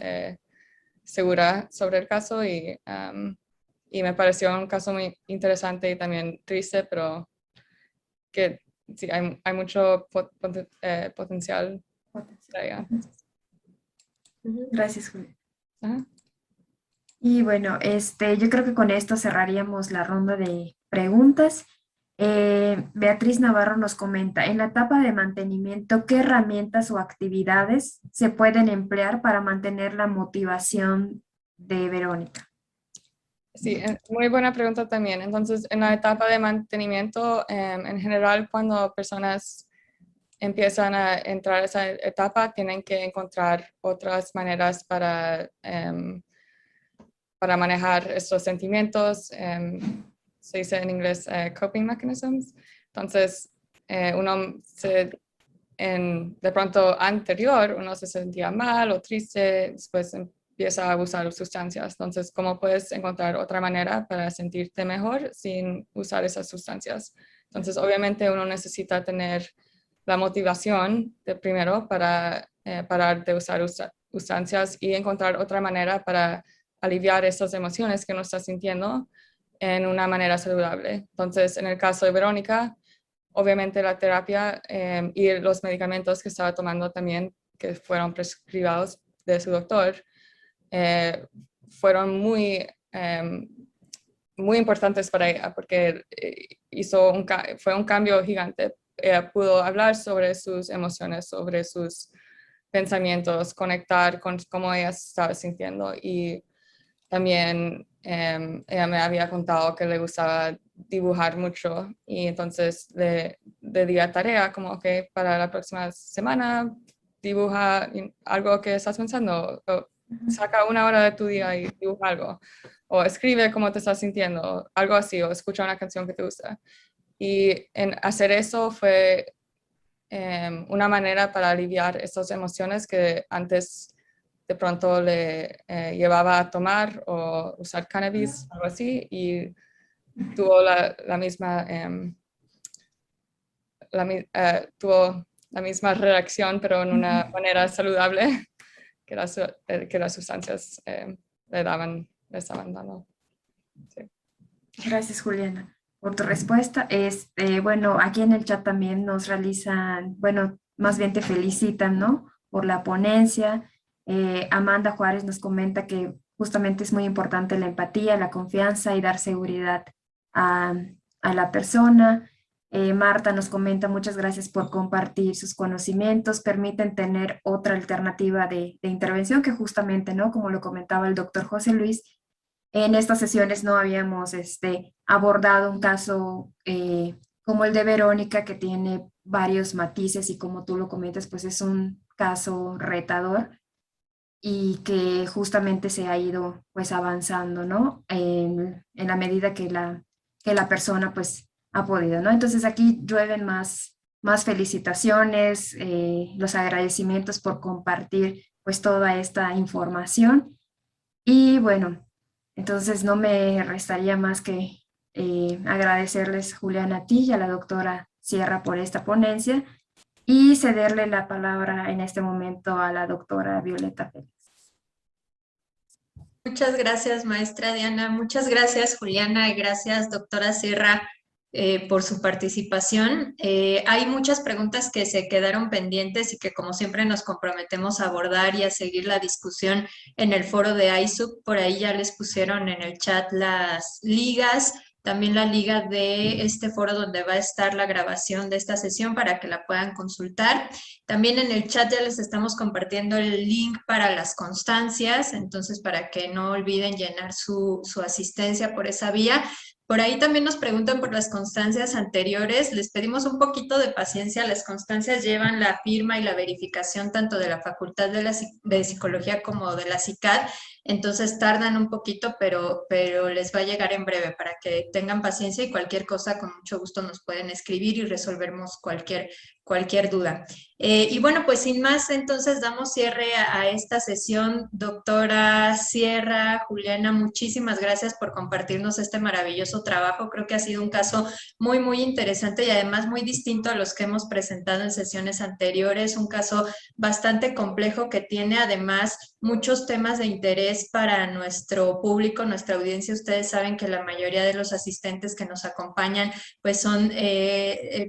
S4: segura sobre el caso, y y me pareció un caso muy interesante y también triste, pero que sí, hay mucho potencial para ella.
S3: Gracias, Julia.
S4: Ajá.
S3: Y bueno, yo creo que con esto cerraríamos la ronda de preguntas. Beatriz Navarro nos comenta, en la etapa de mantenimiento, ¿qué herramientas o actividades se pueden emplear para mantener la motivación de Verónica?
S4: Sí, muy buena pregunta también. Entonces, en la etapa de mantenimiento, en general, cuando personas empiezan a entrar a esa etapa, tienen que encontrar otras maneras para manejar estos sentimientos. Se dice en inglés coping mechanisms. Entonces, de pronto anterior, uno se sentía mal o triste, después empieza a abusar de sustancias. Entonces, ¿cómo puedes encontrar otra manera para sentirte mejor sin usar esas sustancias? Entonces, obviamente uno necesita tener la motivación primero para parar de usar sustancias y encontrar otra manera para aliviar esas emociones que uno está sintiendo en una manera saludable. Entonces, en el caso de Verónica, obviamente la terapia y los medicamentos que estaba tomando también, que fueron prescribados de su doctor, fueron muy importantes para ella, porque fue un cambio gigante. Ella pudo hablar sobre sus emociones, sobre sus pensamientos, conectar con cómo ella se estaba sintiendo, y también ella me había contado que le gustaba dibujar mucho, y entonces le di a tarea como que para la próxima semana dibuja algo que estás pensando, o saca una hora de tu día y dibuja algo, o escribe cómo te estás sintiendo, algo así, o escucha una canción que te gusta. Y en hacer eso fue una manera para aliviar esas emociones que antes de pronto le llevaba a tomar o usar cannabis, algo así, y tuvo la misma tuvo la misma reacción, pero en una manera saludable que las sustancias le estaban dando. Sí.
S3: Gracias, Juliana, por tu respuesta. Bueno, aquí en el chat también nos realizan, bueno, más bien te felicitan, ¿no? Por la ponencia. Amanda Juárez nos comenta que justamente es muy importante la empatía, la confianza y dar seguridad a la persona. Marta nos comenta, muchas gracias por compartir sus conocimientos, permiten tener otra alternativa de intervención que justamente, ¿no? Como lo comentaba el doctor José Luis, en estas sesiones no habíamos abordado un caso como el de Verónica, que tiene varios matices y como tú lo comentas, pues es un caso retador y que justamente se ha ido pues avanzando, ¿no? En la medida que la persona pues ha podido, ¿no? Entonces aquí llueven más felicitaciones, los agradecimientos por compartir pues toda esta información. Y bueno, entonces no me restaría más que agradecerles, Juliana, a ti y a la doctora Sierra por esta ponencia y cederle la palabra en este momento a la doctora Violeta Félix.
S1: Muchas gracias, maestra Diana. Muchas gracias, Juliana, y gracias, doctora Sierra, por su participación. Hay muchas preguntas que se quedaron pendientes y que, como siempre, nos comprometemos a abordar y a seguir la discusión en el foro de ISUP. Por ahí ya les pusieron en el chat las ligas, también la liga de este foro donde va a estar la grabación de esta sesión para que la puedan consultar. También en el chat ya les estamos compartiendo el link para las constancias, entonces para que no olviden llenar su asistencia por esa vía. Por ahí también nos preguntan por las constancias anteriores. Les pedimos un poquito de paciencia. Las constancias llevan la firma y la verificación tanto de la Facultad de Psicología como de la CICAD. Entonces tardan un poquito, pero les va a llegar en breve para que tengan paciencia, y cualquier cosa con mucho gusto nos pueden escribir y resolvemos cualquier duda. Y bueno, pues sin más, entonces damos cierre a esta sesión. Doctora Sierra, Juliana, muchísimas gracias por compartirnos este maravilloso trabajo. Creo que ha sido un caso muy, muy interesante y además muy distinto a los que hemos presentado en sesiones anteriores. Un caso bastante complejo que tiene además muchos temas de interés para nuestro público, nuestra audiencia. Ustedes saben que la mayoría de los asistentes que nos acompañan pues son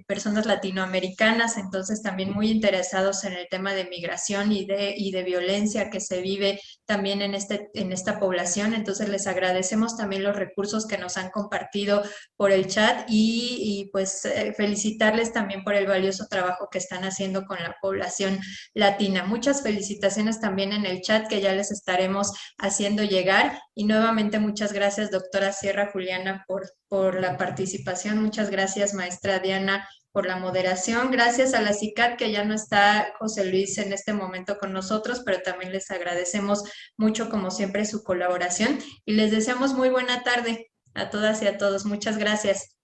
S1: personas latinoamericanas, entonces también muy interesados en el tema de migración y de violencia que se vive también en esta población. Entonces les agradecemos también los recursos que nos han compartido por el chat y pues felicitarles también por el valioso trabajo que están haciendo con la población latina. Muchas felicitaciones también en el chat que ya les estaremos haciendo llegar, y nuevamente muchas gracias, doctora Sierra Juliana, por la participación. Muchas gracias, maestra Diana, por la moderación. Gracias a la CICAT, que ya no está José Luis en este momento con nosotros, pero también les agradecemos mucho, como siempre, su colaboración y les deseamos muy buena tarde a todas y a todos. Muchas gracias.